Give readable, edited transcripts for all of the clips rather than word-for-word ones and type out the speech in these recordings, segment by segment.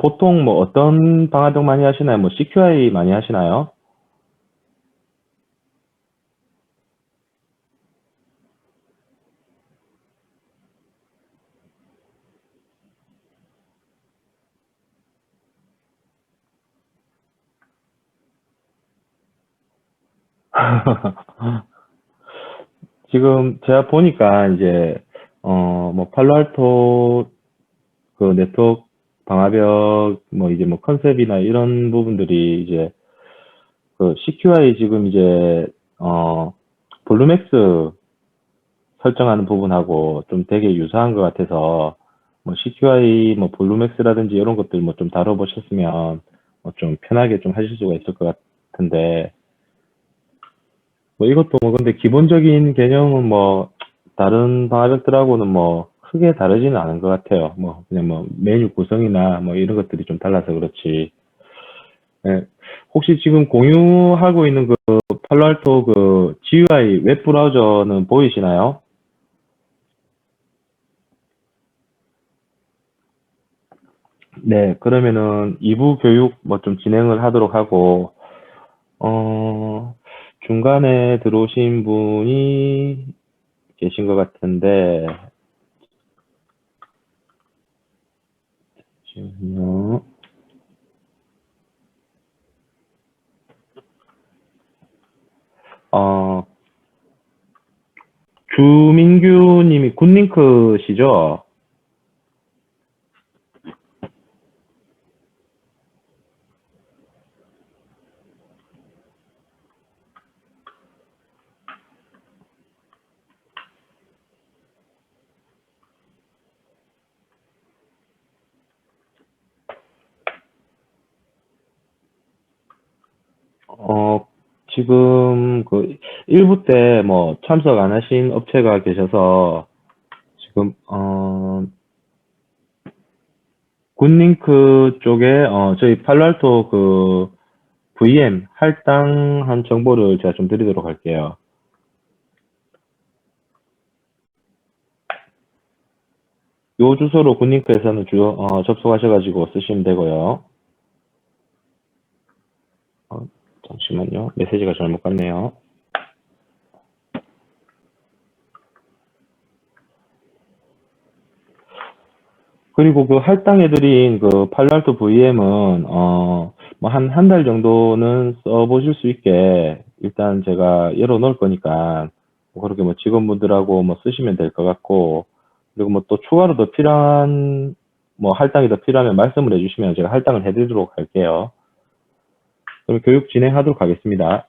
보통 뭐 어떤 방화벽 많이 하시나요? 뭐 CQI 많이 하시나요? 지금 제가 보니까 이제 뭐 팔로알토 그 네트워크 방화벽 뭐 이제 뭐 컨셉이나 이런 부분들이 이제 그 CQI 지금 이제 볼루맥스 설정하는 부분하고 좀 되게 유사한 것 같아서 뭐 CQI 뭐 볼루맥스라든지 이런 것들 뭐 좀 다뤄보셨으면 뭐 좀 편하게 좀 하실 수가 있을 것 같은데 뭐 이것도 뭐 근데 기본적인 개념은 뭐 다른 방화벽들하고는 뭐 크게 다르지는 않은 것 같아요. 뭐 그냥 뭐 메뉴 구성이나 뭐 이런 것들이 좀 달라서 그렇지. 예. 혹시 지금 공유하고 있는 그 팔로알토 그 GUI 웹 브라우저는 보이시나요? 네, 그러면은 2부 교육 뭐 좀 진행을 하도록 하고, 어, 중간에 들어오신 분이 계신 것 같은데, 잠시만요. 어, 주민규 님이 굿링크시죠? 어, 지금 그 1부 때 뭐 참석 안 하신 업체가 계셔서 지금, 굿링크 쪽에, 저희 팔로알토 그 VM 할당한 정보를 제가 좀 드리도록 할게요. 요 주소로 굿링크에서는 접속하셔가지고 쓰시면 되고요. 어, 잠시만요. 메시지가 잘못 갔네요. 그리고 그 할당해드린 그 팔로알토 VM은, 뭐 한 달 정도는 써보실 수 있게 일단 제가 열어놓을 거니까, 뭐 그렇게 뭐 직원분들하고 뭐 쓰시면 될 것 같고, 그리고 뭐 또 추가로 더 필요한, 뭐 할당이 더 필요하면 말씀을 해주시면 제가 할당을 해드리도록 할게요. 그럼 교육 진행하도록 하겠습니다.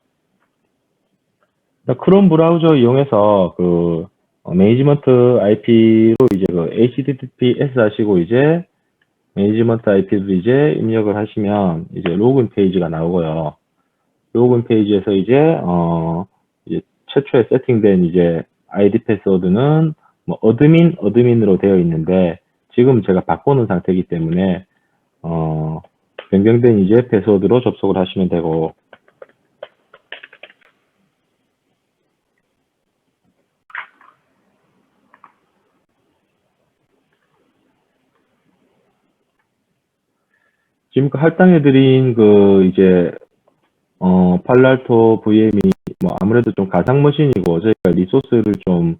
크롬 브라우저 이용해서 그 매니지먼트 IP로 이제 그 HTTPS 하시고 이제 매니지먼트 IP를 이제 입력을 하시면 이제 로그인 페이지가 나오고요. 로그인 페이지에서 이제 최초에 세팅된 이제 아이디 패스워드는 뭐 어드민으로 되어 있는데 지금 제가 바꾸는 상태이기 때문에 변경된 이제 패스워드로 접속을 하시면 되고 지금 그 할당해드린 그 이제 팔랄토 VM이 뭐 아무래도 좀 가상 머신이고 저희가 리소스를 좀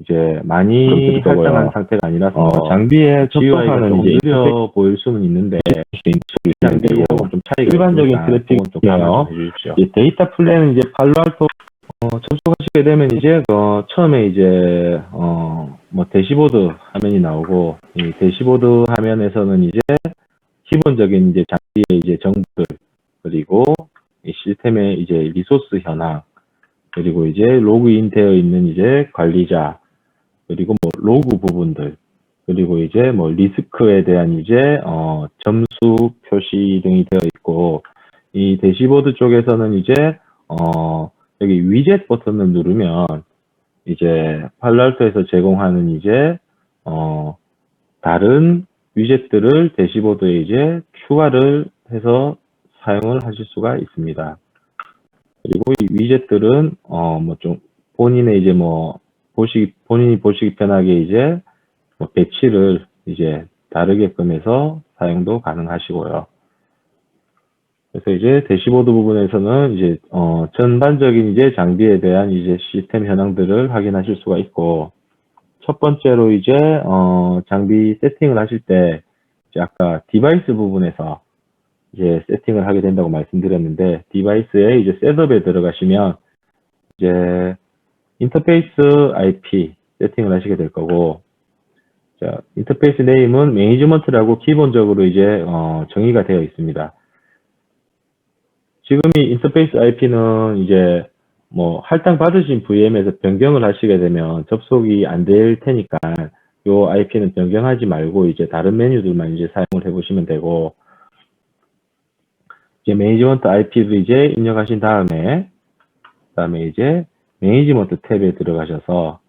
이제 많이 할당한 상태가 아니라서 장비에 접속하는 이제 느려 보일 수는 있는데 장비하고 좀 차이가 일반적인 트래픽은 좀 감안 좀 해주십시오. 데이터 플랜은 이제 팔로알토 접속하시게 되면 이제 처음에 이제 뭐 대시보드 화면이 나오고 이 대시보드 화면에서는 이제 기본적인 이제 장비의 이제 정보들 그리고 이 시스템의 이제 리소스 현황 그리고 이제 로그인 되어 있는 이제 관리자 그리고 뭐 로그 부분들 그리고 이제 뭐 리스크에 대한 이제 점수 표시 등이 되어 있고 이 대시보드 쪽에서는 이제 여기 위젯 버튼을 누르면 이제 팔로알토에서 제공하는 이제 다른 위젯들을 대시보드에 이제 추가를 해서 사용을 하실 수가 있습니다. 그리고 이 위젯들은 뭐 좀 본인의 이제 뭐 본인이 보시기 편하게 이제 뭐 배치를 이제 다르게끔 해서 사용도 가능하시고요. 그래서 이제 대시보드 부분에서는 이제 전반적인 이제 장비에 대한 이제 시스템 현황들을 확인하실 수가 있고, 첫 번째로 이제 장비 세팅을 하실 때 이제 아까 디바이스 부분에서 이제 세팅을 하게 된다고 말씀드렸는데, 디바이스에 이제 셋업에 들어가시면 이제 인터페이스 IP 세팅을 하시게 될 거고, 자, 인터페이스 네임은 매니지먼트라고 기본적으로 이제 정의가 되어 있습니다. 지금 이 인터페이스 IP는 이제 뭐 할당 받으신 VM에서 변경을 하시게 되면 접속이 안 될 테니까 요 IP는 변경하지 말고 이제 다른 메뉴들만 이제 사용을 해보시면 되고, 이제 매니지먼트 IP를 이제 입력하신 다음에 그다음에 이제 매니지먼트 탭에 들어가셔서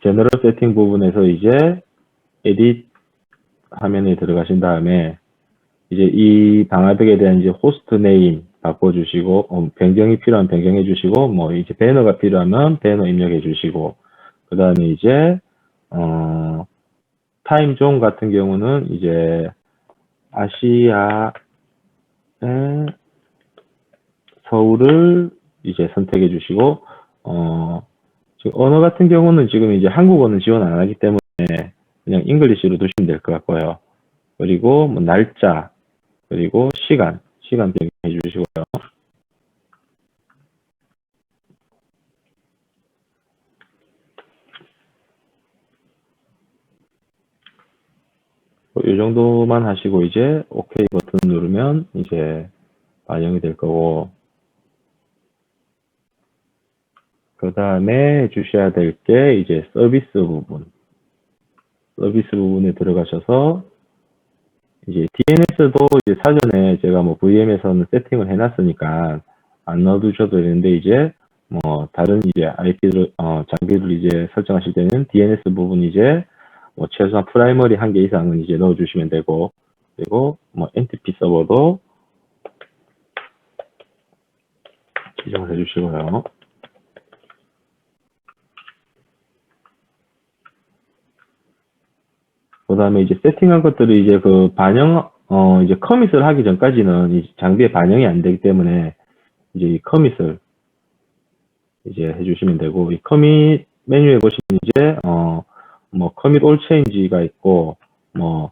제너럴 세팅 부분에서 이제 에딧 화면에 들어가신 다음에 이제 이 방화벽에 대한 이제 호스트 네임 바꿔주시고, 변경이 필요하면 변경해 주시고, 뭐 이제 배너가 필요하면 배너 입력해 주시고, 그 다음에 이제 타임존 같은 경우는 이제 아시아의 서울을 이제 선택해 주시고, 지금 언어 같은 경우는 지금 이제 한국어는 지원 안 하기 때문에 그냥 잉글리시로 두시면 될 것 같고요. 그리고 뭐 날짜, 그리고 시간 변경해 주시고요. 이 정도만 하시고 이제 OK 버튼 누르면 이제 반영이 될 거고, 그 다음에 해주셔야 될 게 이제 서비스 부분에 들어가셔서 이제 DNS도 이제 사전에 제가 뭐 VM에서는 세팅을 해놨으니까 안 넣어두셔도 되는데, 이제 뭐 다른 이제 IP를 장비를 이제 설정하실 때는 DNS 부분 이제 뭐 최소한 프라이머리 1개 이상은 이제 넣어주시면 되고, 그리고 뭐 NTP 서버도 지정을 해주시고요. 그 다음에 이제 세팅한 것들을 이제 그 이제 커밋을 하기 전까지는 이 장비에 반영이 안 되기 때문에 이제 이 커밋을 이제 해주시면 되고, 이 커밋 메뉴에 보시면 이제 뭐 커밋 올 체인지가 있고, 뭐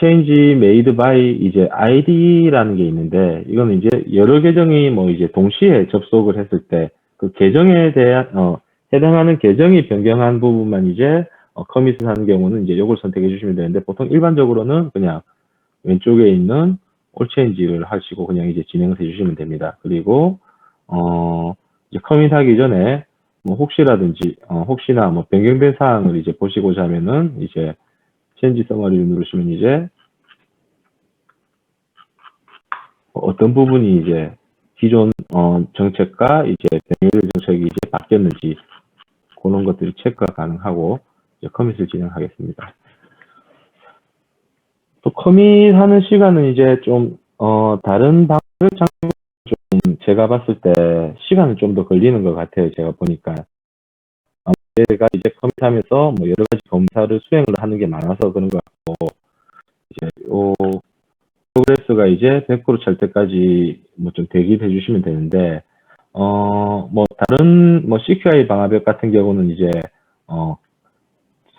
체인지 메이드 바이 이제 ID라는 게 있는데, 이거는 이제 여러 계정이 뭐 이제 동시에 접속을 했을 때 그 계정에 대한 해당하는 계정이 변경한 부분만 이제 커밋을 하는 경우는 이제 이걸 선택해 주시면 되는데, 보통 일반적으로는 그냥 왼쪽에 있는 올 체인지를 하시고 그냥 이제 진행을 해 주시면 됩니다. 그리고 이제 커밋하기 전에 뭐 혹시나 뭐 변경된 사항을 이제 보시고자 하면은 이제 체인지 서머리를 누르시면 이제 어떤 부분이 이제 기존 정책과 이제 변경된 정책이 이제 바뀌었는지 그런 것들이 체크가 가능하고 이제 커밋을 진행하겠습니다. 또 커밋하는 시간은 이제 좀 다른 방법 장비 좀 제가 봤을 때 시간은 좀 더 걸리는 것 같아요. 제가 보니까 제가 이제 커밋하면서 뭐 여러 가지 검사를 수행을 하는 게 많아서 그런 것 같고, 이제 요 프로그레스가 이제 100% 찰 때까지 뭐 좀 대기해 주시면 되는데, 뭐 다른 뭐 CQI 방화벽 같은 경우는 이제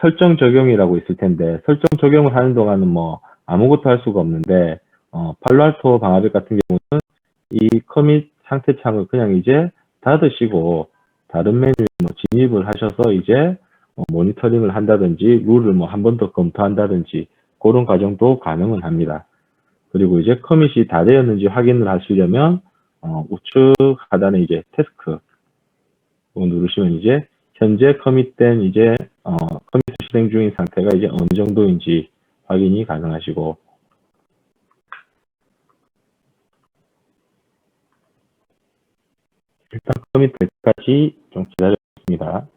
설정 적용이라고 있을 텐데, 설정 적용을 하는 동안은 뭐 아무것도 할 수가 없는데, 팔로알토 방화벽 같은 경우는 이 커밋 상태 창을 그냥 이제 닫으시고 다른 메뉴에 뭐 진입을 하셔서 이제 모니터링을 한다든지 룰을 뭐 한 번 더 검토한다든지 그런 과정도 가능은 합니다. 그리고 이제 커밋이 다 되었는지 확인을 하시려면 우측 하단에 이제 태스크 누르시면 이제 현재 커밋된 이제 커밋 실행 중인 상태가 이제 어느 정도인지 확인이 가능하시고, 일단 커밋 될 때까지 좀 기다려보겠습니다.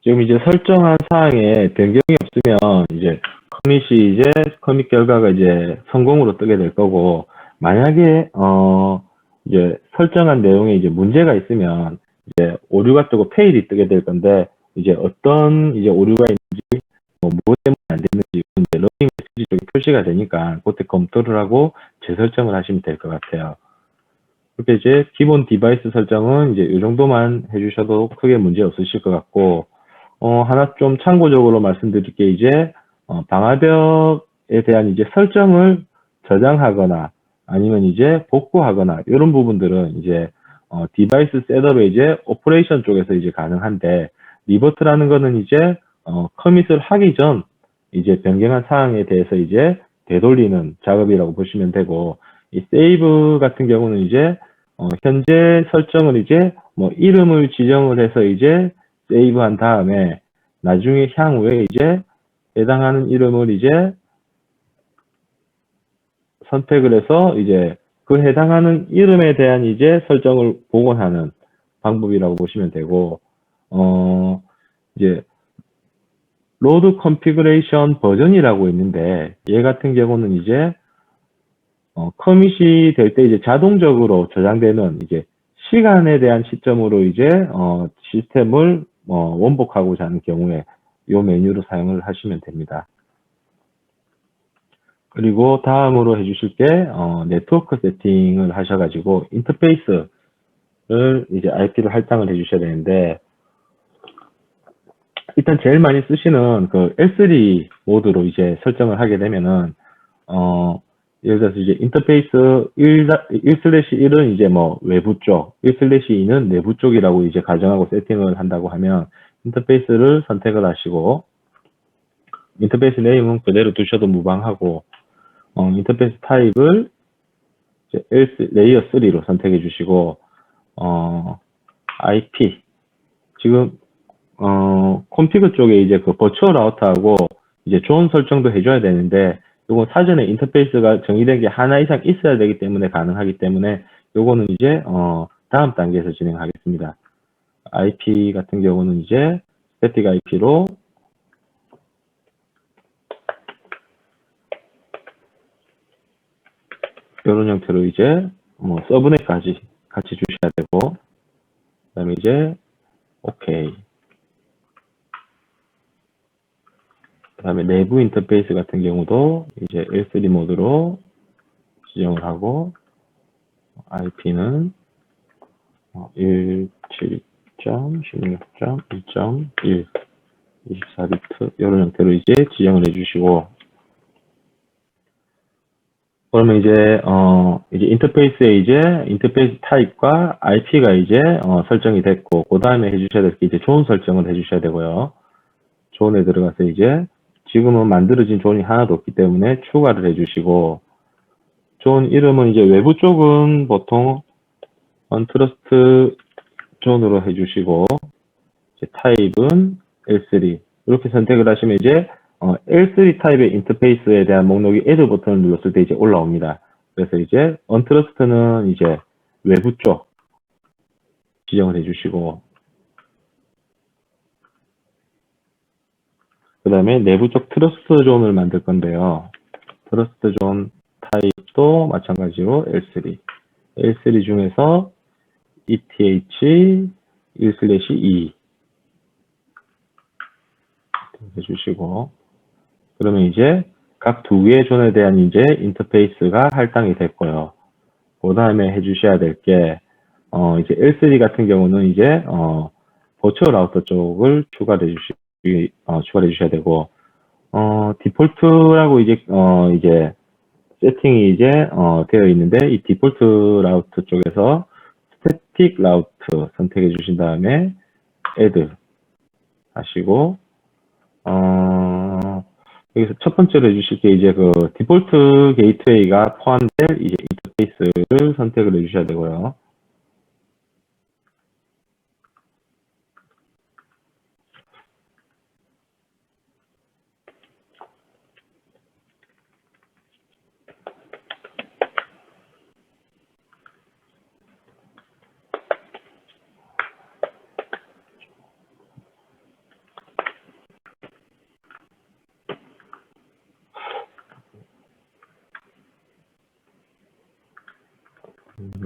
지금 이제 설정한 사항에 변경이 없으면 이제 커밋 결과가 이제 성공으로 뜨게 될 거고, 만약에 이제 설정한 내용에 이제 문제가 있으면 이제 오류가 뜨고 페일이 뜨게 될 건데, 이제 어떤 이제 오류가 있는지 무엇 때문에 안 됐는지 이제 러닝 메시지 쪽에 표시가 되니까 그때 검토를 하고 재설정을 하시면 될 것 같아요. 그렇게 이제 기본 디바이스 설정은 이제 이 정도만 해주셔도 크게 문제 없으실 것 같고, 하나 좀 참고적으로 말씀드릴 게 이제 방화벽에 대한 이제 설정을 저장하거나 아니면 이제 복구하거나 이런 부분들은 이제 디바이스 셋업에 이제 오퍼레이션 쪽에서 이제 가능한데, 리버트라는 거는 이제 커밋을 하기 전 이제 변경한 사항에 대해서 이제 되돌리는 작업이라고 보시면 되고, 이 세이브 같은 경우는 이제 현재 설정을 이제 뭐 이름을 지정을 해서 이제 세이브한 다음에 나중에 향후에 이제 해당하는 이름을 이제 선택을 해서 이제 그 해당하는 이름에 대한 이제 설정을 복원하는 방법이라고 보시면 되고, 이제 로드 컨피그레이션 버전이라고 있는데, 얘 같은 경우는 이제 커밋이 될 때 이제 자동적으로 저장되는 이제 시간에 대한 시점으로 이제 시스템을 원복하고자 하는 경우에 이 메뉴로 사용을 하시면 됩니다. 그리고 다음으로 해주실 게 네트워크 세팅을 하셔가지고 인터페이스를 이제 IP를 할당을 해주셔야 되는데, 일단 제일 많이 쓰시는 그 L3 모드로 이제 설정을 하게 되면은 예를 들어서 이제 인터페이스 1/1은 이제 뭐 외부 쪽, 1/2는 내부 쪽이라고 이제 가정하고 세팅을 한다고 하면 인터페이스를 선택을 하시고, 인터페이스 네임은 그대로 두셔도 무방하고, 인터페이스 타입을 이제 레이어 3로 선택해 주시고, IP 지금 콘피그 쪽에 이제 그 버추얼 라우터하고 이제 존 설정도 해줘야 되는데, 요건 사전에 인터페이스가 정의된 게 하나 이상 있어야 되기 때문에 가능하기 때문에 요거는 이제 다음 단계에서 진행하겠습니다. IP 같은 경우는 이제 스태틱 IP로 이런 형태로 이제 서브넷까지 같이 주셔야 되고, 그다음에 이제 OK. 그다음에 내부 인터페이스 같은 경우도 이제 L3 모드로 지정을 하고, IP는 17.16.1.1 24비트 이런 형태로 이제 지정을 해주시고, 그러면 이제 인터페이스에 이제 인터페이스 타입과 IP가 이제 설정이 됐고, 그 다음에 해주셔야 될 게 이제 존 설정을 해주셔야 되고요. 존에 들어가서 이제 지금은 만들어진 존이 하나도 없기 때문에 추가를 해주시고, 존 이름은 이제 외부 쪽은 보통 언트러스트 존으로 해주시고, 이제 타입은 L3 이렇게 선택을 하시면 이제 L3 타입의 인터페이스에 대한 목록이 Add 버튼을 눌렀을 때 이제 올라옵니다. 그래서 이제 언트러스트는 이제 외부 쪽 지정을 해주시고, 그 다음에 내부 쪽 트러스트 존을 만들 건데요. 트러스트 존 타입도 마찬가지로 L3. L3 중에서 ETH 1/2 해주시고, 그러면 이제 각 두 개의 존에 대한 이제 인터페이스가 할당이 됐고요. 그 다음에 해주셔야 될 게, 이제 L3 같은 경우는 이제, 버추얼 라우터 쪽을 추가를 해주셔야 되고, 디폴트라고 이제 세팅이 이제, 되어 있는데, 이 디폴트 라우터 쪽에서 스태틱 라우트 선택해 주신 다음에, add 하시고, 여기서 첫 번째로 해주실 게 이제 그 디폴트 게이트웨이가 포함될 이제 인터페이스를 선택을 해주셔야 되고요.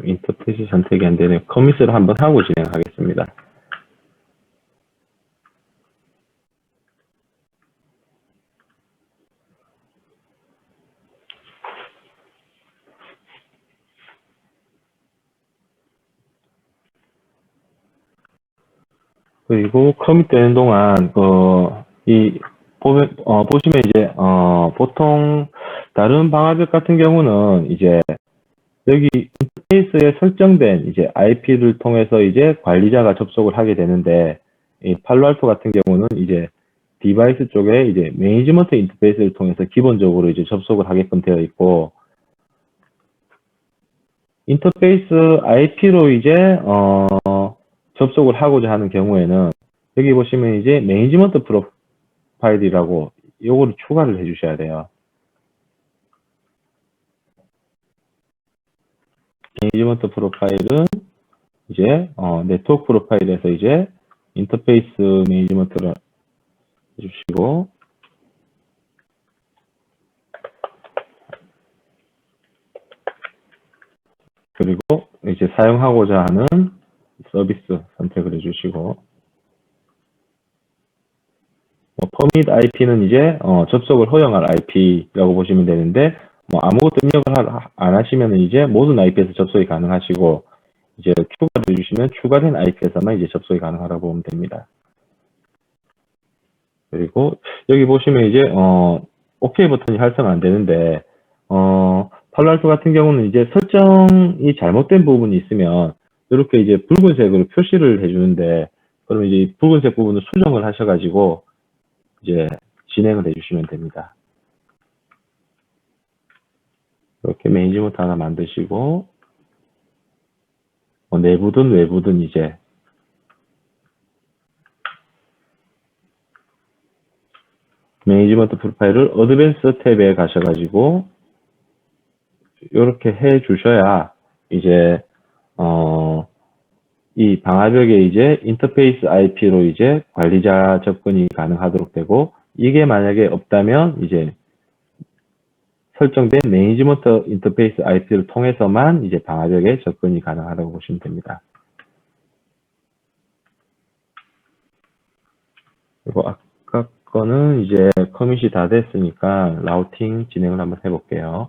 인터페이스 선택이 안 되네요. 커밋을 한번 하고 진행하겠습니다. 그리고 커밋 되는 동안 보시면 이제 보통 다른 방화벽 같은 경우는 이제 여기 인터페이스에 설정된 이제 IP를 통해서 이제 관리자가 접속을 하게 되는데, 이 팔로알토 같은 경우는 이제 디바이스 쪽에 이제 매니지먼트 인터페이스를 통해서 기본적으로 이제 접속을 하게끔 되어 있고, 인터페이스 IP로 이제 접속을 하고자 하는 경우에는 여기 보시면 이제 매니지먼트 프로파일이라고 요거를 추가를 해 주셔야 돼요. 매니지먼트 프로파일은 이제 네트워크 프로파일에서 이제 인터페이스 매니지먼트를 해주시고, 그리고 이제 사용하고자 하는 서비스 선택을 해주시고, 퍼밋 IP는 이제 접속을 허용할 IP라고 보시면 되는데, 아무것도 입력을 안 하시면 이제 모든 IP에서 접속이 가능하시고, 이제 추가를 해주시면 추가된 IP에서만 이제 접속이 가능하다고 보면 됩니다. 그리고 여기 보시면 이제 OK 버튼이 활성화 안 되는데, 팔로알토 같은 경우는 이제 설정이 잘못된 부분이 있으면 이렇게 이제 붉은색으로 표시를 해주는데, 그러면 이제 붉은색 부분을 수정을 하셔가지고 이제 진행을 해주시면 됩니다. 이렇게 매니지먼트 하나 만드시고, 내부든 외부든 이제 매니지먼트 프로파일을 어드밴스 탭에 가셔가지고 이렇게 해 주셔야 이제 이 방화벽에 이제 인터페이스 IP로 이제 관리자 접근이 가능하도록 되고, 이게 만약에 없다면 이제 설정된 매니지먼트 인터페이스 IP를 통해서만 이제 방화벽에 접근이 가능하다고 보시면 됩니다. 그리고 아까 거는 이제 커밋이 다 됐으니까 라우팅 진행을 한번 해볼게요.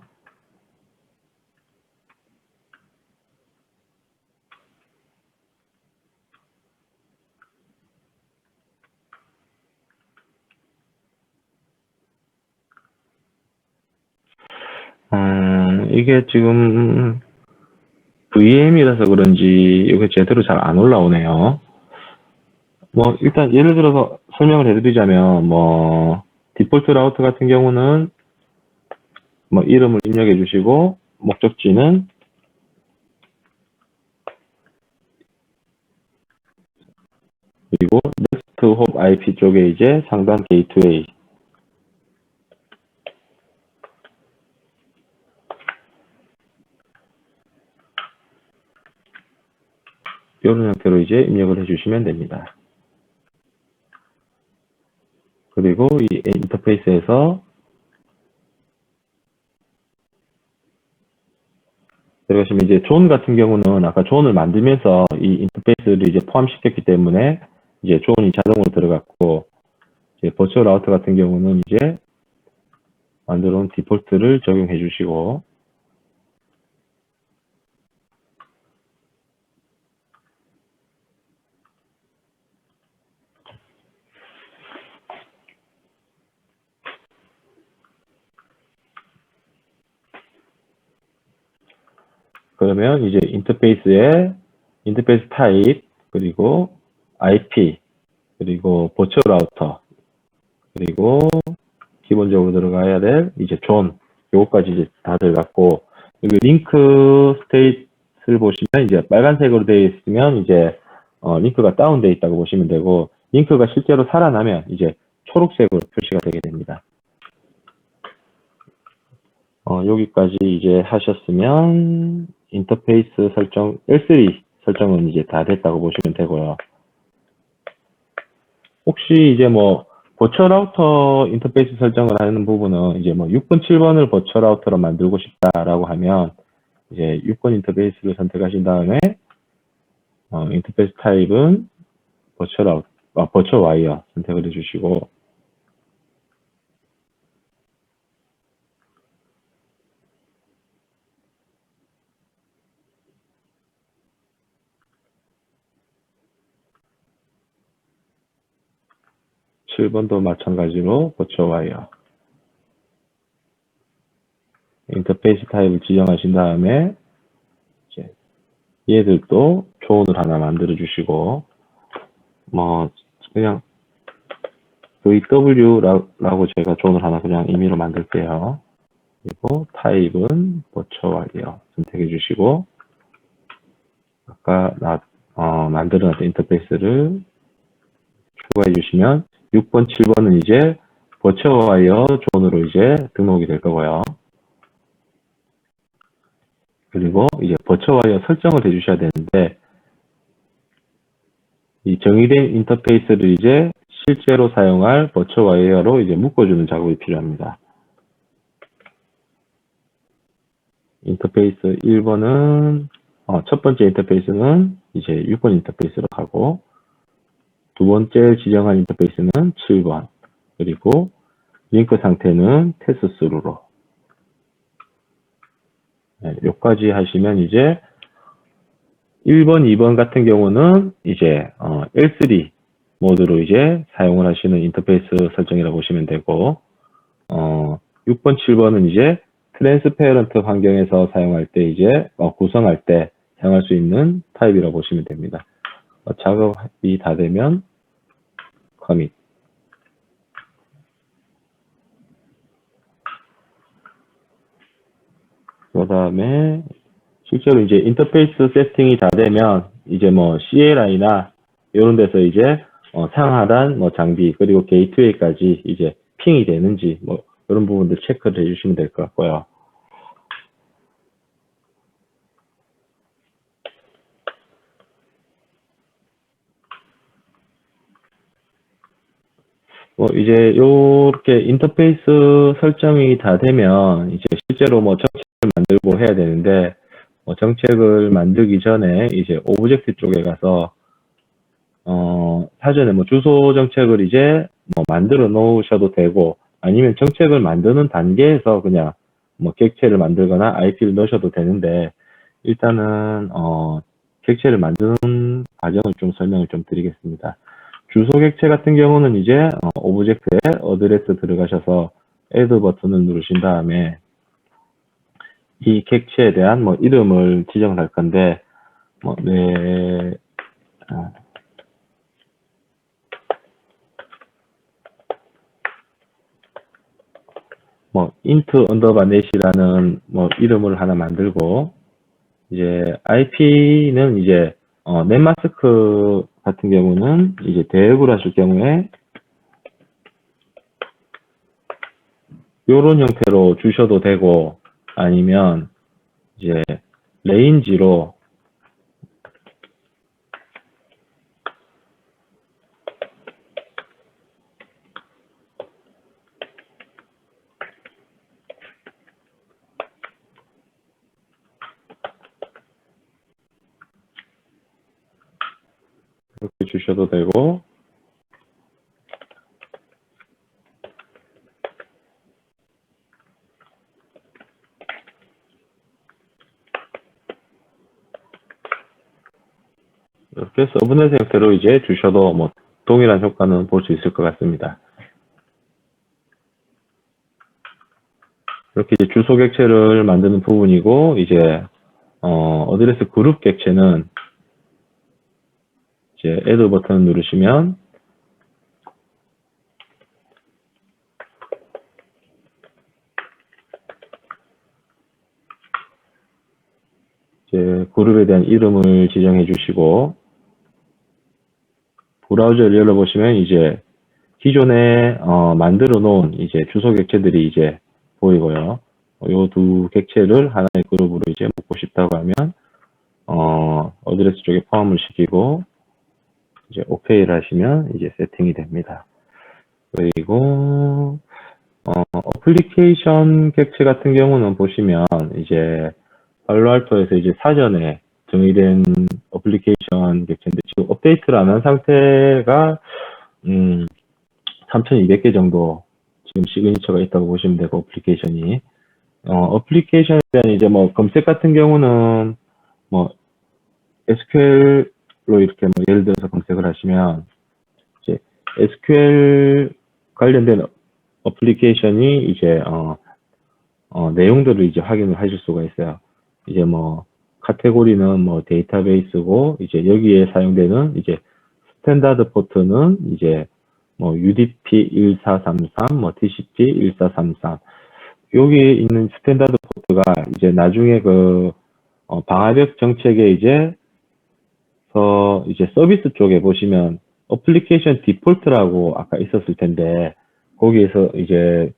이게 지금 VM이라서 그런지 이게 제대로 잘 안 올라오네요. 일단 예를 들어서 설명을 해드리자면, 디폴트 라우터 같은 경우는 이름을 입력해 주시고, 목적지는 그리고 넥스트 홉 IP 쪽에 이제 상단 게이트웨이, 이런 형태로 이제 입력을 해주시면 됩니다. 그리고 이 인터페이스에서 들어가시면 이제 존 같은 경우는 아까 존을 만들면서 이 인터페이스를 이제 포함시켰기 때문에 이제 존이 자동으로 들어갔고, 이제 버추얼 라우터 같은 경우는 이제 만들어 놓은 디폴트를 적용해 주시고, 그러면 이제 인터페이스 타입, 그리고 IP, 그리고 버추얼 라우터, 그리고 기본적으로 들어가야 될 이제 존, 요거까지 이제 다 들어갔고, 여기 링크 스테이트를 보시면 이제 빨간색으로 되어 있으면 이제 링크가 다운되어 있다고 보시면 되고, 링크가 실제로 살아나면 이제 초록색으로 표시가 되게 됩니다. 여기까지 이제 하셨으면 인터페이스 설정, L3 설정은 이제 다 됐다고 보시면 되고요. 혹시 이제 버추얼 라우터 인터페이스 설정을 하는 부분은 이제 6번, 7번을 버추얼 라우터로 만들고 싶다라고 하면 이제 6번 인터페이스를 선택하신 다음에 인터페이스 타입은 버추얼 와이어 선택을 해주시고, 칠 번도 마찬가지로 버추얼 와이어 인터페이스 타입을 지정하신 다음에 이제 얘들도 존을 하나 만들어 주시고, 뭐 그냥 VW라고 제가 존을 하나 그냥 임의로 만들게요. 그리고 타입은 버추얼 와이어 선택해 주시고, 아까 만들어 놨던 인터페이스를 추가해 주시면 6번, 7번은 이제 버추얼 와이어 존으로 이제 등록이 될 거고요. 그리고 이제 버추얼 와이어 설정을 해 주셔야 되는데, 이 정의된 인터페이스를 이제 실제로 사용할 버추얼 와이어로 이제 묶어주는 작업이 필요합니다. 인터페이스 1번은 첫 번째 인터페이스는 이제 6번 인터페이스로 가고, 두 번째 지정한 인터페이스는 7번, 그리고 링크 상태는 테스트스루로. 여기까지 하시면 이제 1번, 2번 같은 경우는 이제 L3 모드로 이제 사용을 하시는 인터페이스 설정이라고 보시면 되고, 6번, 7번은 이제 트랜스페어런트 환경에서 사용할 때 이제 구성할 때 사용할 수 있는 타입이라고 보시면 됩니다. 작업이 다 되면 커밋. 그 다음에 실제로 이제 인터페이스 세팅이 다 되면 이제 뭐 CLI나 이런 데서 이제 상하단 장비 그리고 게이트웨이까지 이제 핑이 되는지 뭐 이런 부분들 체크를 해주시면 될 것 같고요. 이제 이렇게 인터페이스 설정이 다 되면 이제 실제로 정책을 만들고 해야 되는데, 정책을 만들기 전에 이제 오브젝트 쪽에 가서 사전에 주소 정책을 이제 만들어 놓으셔도 되고, 아니면 정책을 만드는 단계에서 그냥 객체를 만들거나 IP를 넣으셔도 되는데, 일단은 객체를 만드는 과정을 좀 설명을 좀 드리겠습니다. 주소 객체 같은 경우는 이제 오브젝트에 어드레스 들어가셔서 add 버튼을 누르신 다음에 이 객체에 대한 이름을 지정을 할 건데, int net이라는 이름을 하나 만들고, 이제 IP는 이제 넷마스크 같은 경우는 이제 대역으로 하실 경우에 이런 형태로 주셔도 되고, 아니면 이제 레인지로 이렇게 주셔도 되고, 이렇게 서브넷 형태로 이제 주셔도 동일한 효과는 볼 수 있을 것 같습니다. 이렇게 이제 주소 객체를 만드는 부분이고, 이제 어드레스 그룹 객체는 이제 add 버튼을 누르시면 이제 그룹에 대한 이름을 지정해 주시고, 브라우저를 열어보시면 이제 기존에 만들어 놓은 이제 주소 객체들이 이제 보이고요. 요 두 객체를 하나의 그룹으로 이제 묶고 싶다고 하면 어드레스 쪽에 포함을 시키고 이제 OK를 하시면 이제 세팅이 됩니다. 그리고 어플리케이션 객체 같은 경우는 보시면 이제 팔로알토에서 이제 사전에 정의된 어플리케이션 객체인데 지금 업데이트를 안 한 상태가 3,200개 정도 지금 시그니처가 있다고 보시면 되고 어플리케이션이 어플리케이션에 대한 이제 뭐 검색 같은 경우는 뭐 SQL로 이렇게 뭐 예를 들어서 검색을 하시면 이제 SQL 관련된 어플리케이션이 이제 내용들을 이제 확인을 하실 수가 있어요. 이제 뭐 카테고리는 뭐 데이터베이스고 이제 여기에 사용되는 이제 스탠다드 포트는 이제 뭐 UDP 1433, 뭐 TCP 1433 여기에 있는 스탠다드 포트가 이제 나중에 그 방화벽 정책에 이제 서비스 쪽에 보시면 어플리케이션 디폴트라고 아까 있었을 텐데 거기에서 이제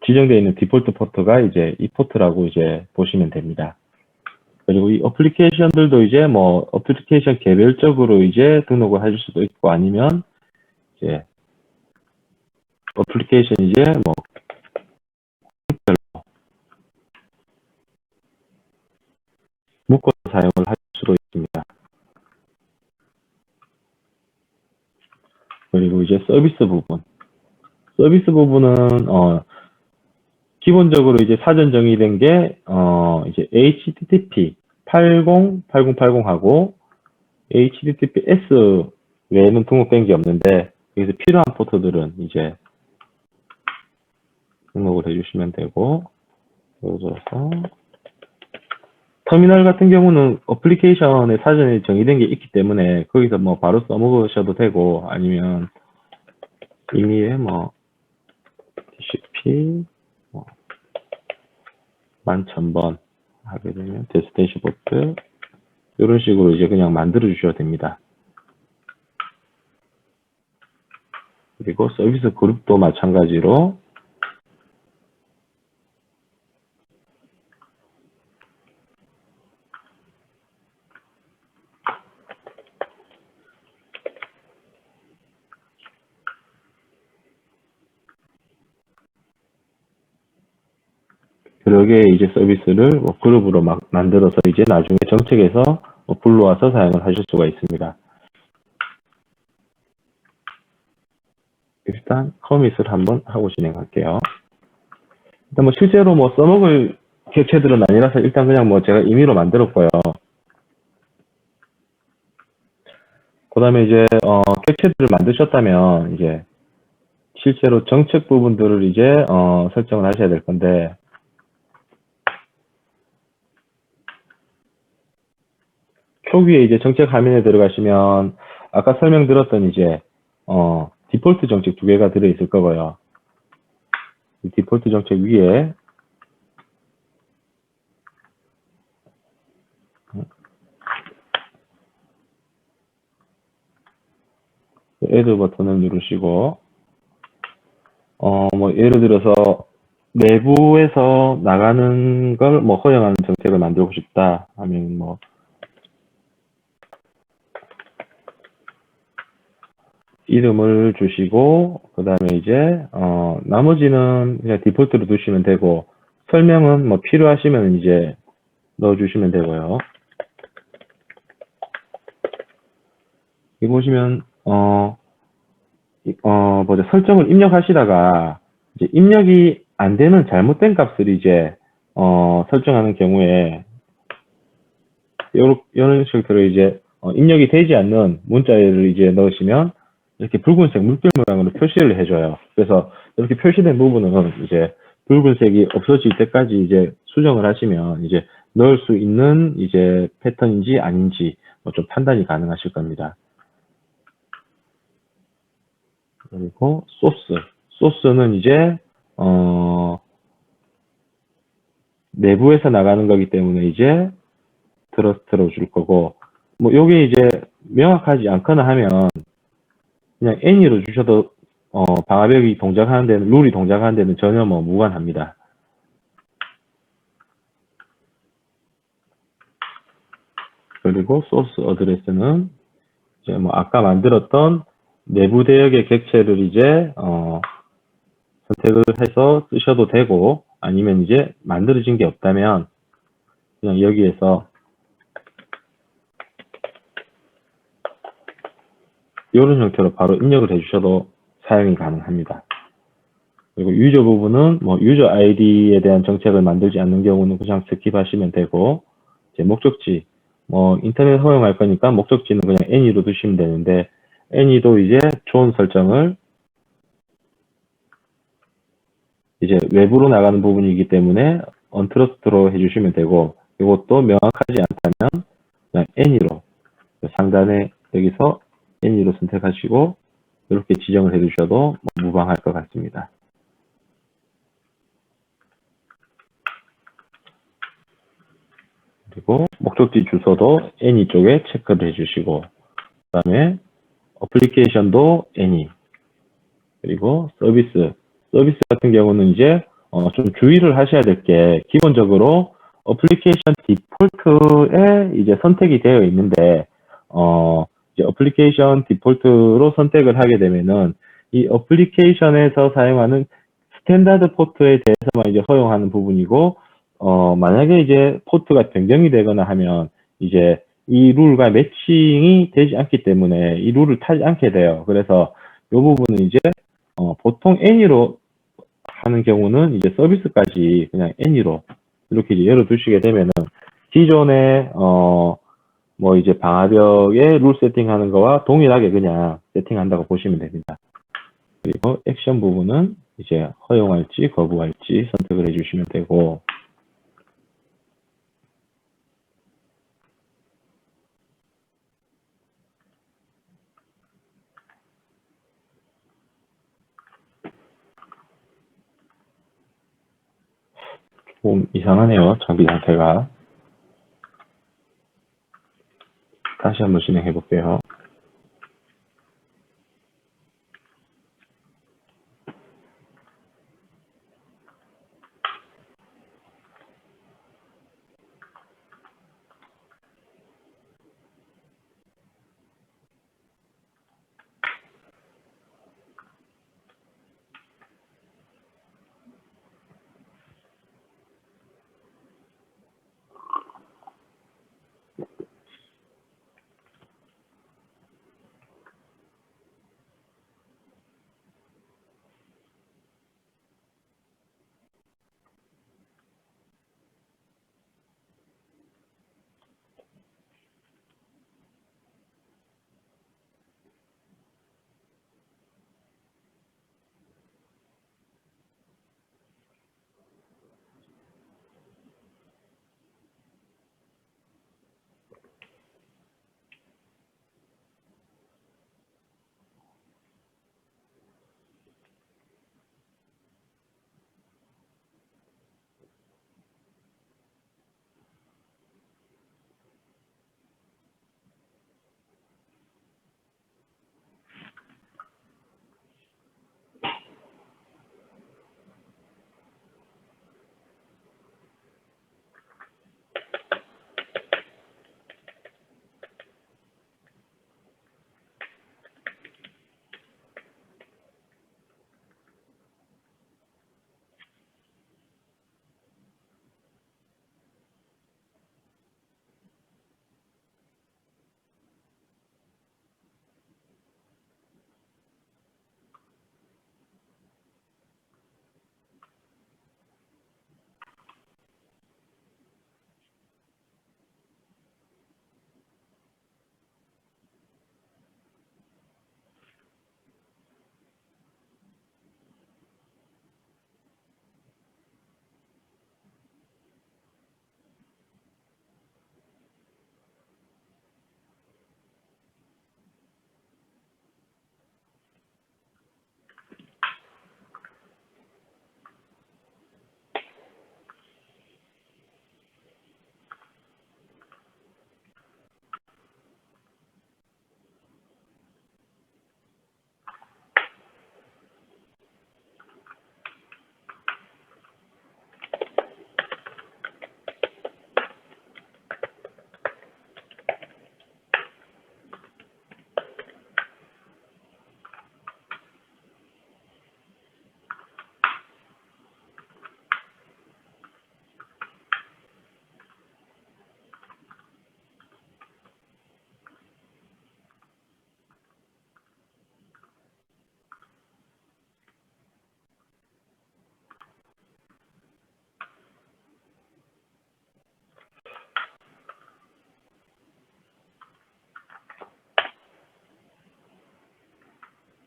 지정되어 있는 디폴트 포트가 이제 이 포트라고 이제 보시면 됩니다. 그리고 이 어플리케이션들도 이제 뭐 어플리케이션 개별적으로 이제 등록을 하실 수도 있고 아니면 이제 어플리케이션 이제 뭐 묶어서 사용을 할 수도 있습니다. 그리고 이제 서비스 부분은 기본적으로 이제 사전 정의된 게 이제 HTTP 80하고 HTTPS 외에는 등록된 게 없는데 여기서 필요한 포트들은 이제 등록을 해주시면 되고 예를 들어서 터미널 같은 경우는 어플리케이션에 사전에 정의된 게 있기 때문에 거기서 뭐 바로 써먹으셔도 되고 아니면 임의에 뭐 TCP 뭐 11,000번 하게 되면 데스티네이션 이런 식으로 이제 그냥 만들어 주셔도 됩니다. 그리고 서비스 그룹도 마찬가지로 여러 개의 이제 서비스를 뭐 그룹으로 막 만들어서 이제 나중에 정책에서 불러와서 사용을 하실 수가 있습니다. 일단 커밋을 한번 하고 진행할게요. 일단 뭐 실제로 뭐 써먹을 객체들은 아니라서 일단 그냥 뭐 제가 임의로 만들었고요. 그 다음에 이제 객체들을 만드셨다면 이제 실제로 정책 부분들을 이제 설정을 하셔야 될 건데 초기에 이제 정책 화면에 들어가시면 아까 설명드렸던 이제 디폴트 정책 2개가 들어있을 거고요. 이 디폴트 정책 위에 애드 버튼을 누르시고 뭐 예를 들어서 내부에서 나가는 걸 뭐 허용하는 정책을 만들고 싶다 하면 뭐 이름을 주시고 그 다음에 이제 나머지는 그냥 디폴트로 두시면 되고 설명은 뭐 필요하시면 이제 넣어주시면 되고요. 여기 보시면 뭐죠 설정을 입력하시다가 이제 입력이 안 되는 잘못된 값을 이제 설정하는 경우에 이런 식으로 이제 입력이 되지 않는 문자를 이제 넣으시면 이렇게 붉은색 물결 모양으로 표시를 해줘요. 그래서 이렇게 표시된 부분은 이제 붉은색이 없어질 때까지 이제 수정을 하시면 이제 넣을 수 있는 이제 패턴인지 아닌지 뭐 좀 판단이 가능하실 겁니다. 그리고 소스는 이제 내부에서 나가는 거기 때문에 이제 트러스트로 줄 거고 뭐 요게 이제 명확하지 않거나 하면 그냥 any로 주셔도 방화벽이 동작하는 데는 룰이 동작하는 데는 전혀 뭐 무관합니다. 그리고 소스 어드레스는 이제 뭐 아까 만들었던 내부 대역의 객체를 이제 선택을 해서 쓰셔도 되고 아니면 이제 만들어진 게 없다면 그냥 여기에서 이런 형태로 바로 입력을 해주셔도 사용이 가능합니다. 그리고 유저 부분은 뭐 유저 아이디에 대한 정책을 만들지 않는 경우는 그냥 스킵하시면 되고, 이제 목적지, 뭐 인터넷 허용할 거니까 목적지는 그냥 any로 두시면 되는데, any도 이제 좋은 설정을 이제 외부로 나가는 부분이기 때문에 언트러스트로 해주시면 되고, 이것도 명확하지 않다면 그냥 any로, 상단에 여기서 any로 선택하시고 이렇게 지정을 해주셔도 무방할 것 같습니다. 그리고 목적지 주소도 any 쪽에 체크를 해주시고, 그 다음에 어플리케이션도 any, 그리고 서비스 같은 경우는 이제 좀 주의를 하셔야 될 게, 기본적으로 어플리케이션 디폴트에 이제 선택이 되어 있는데, 이제 어플리케이션 디폴트로 선택을 하게 되면은 이 어플리케이션에서 사용하는 스탠다드 포트에 대해서만 이제 허용하는 부분이고, 만약에 이제 포트가 변경이 되거나 하면 이제 이 룰과 매칭이 되지 않기 때문에 이 룰을 타지 않게 돼요. 그래서 이 부분은 이제 보통 any로 하는 경우는 이제 서비스까지 그냥 any로 이렇게 이제 열어두시게 되면은 기존에 뭐 이제 방화벽에 룰 세팅하는 거와 동일하게 그냥 세팅한다고 보시면 됩니다. 그리고 액션 부분은 이제 허용할지 거부할지 선택을 해주시면 되고, 좀 이상하네요, 장비 상태가. 다시 한번 진행해 볼게요.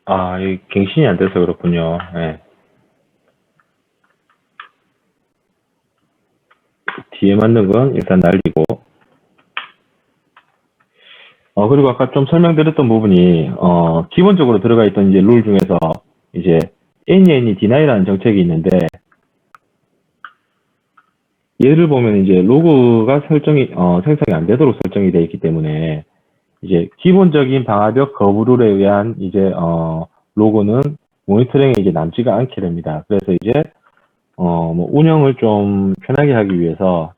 이 갱신이 안 돼서 그렇군요. 예. 뒤에 맞는 건 일단 날리고, 그리고 아까 좀 설명드렸던 부분이, 기본적으로 들어가 있던 이제 룰 중에서 이제 any deni라는 정책이 있는데, 예를 보면 이제 로그가 생성이 안 되도록 설정이 되어 있기 때문에, 이제 기본적인 방화벽 거부룰에 의한 이제, 로그는 모니터링에 이제 남지가 않게 됩니다. 그래서 이제, 뭐 운영을 좀 편하게 하기 위해서,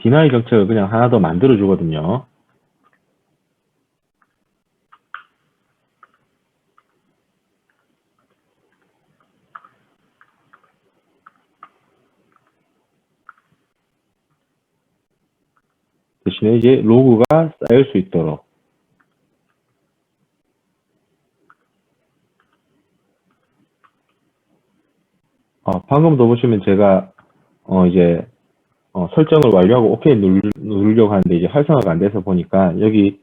deny 정책을 그냥 하나 더 만들어 주거든요. 대신에 이제 로그가 쌓일 수 있도록. 방금도 보시면 제가, 이제, 설정을 완료하고 OK 누르려고 하는데 이제 활성화가 안 돼서 보니까 여기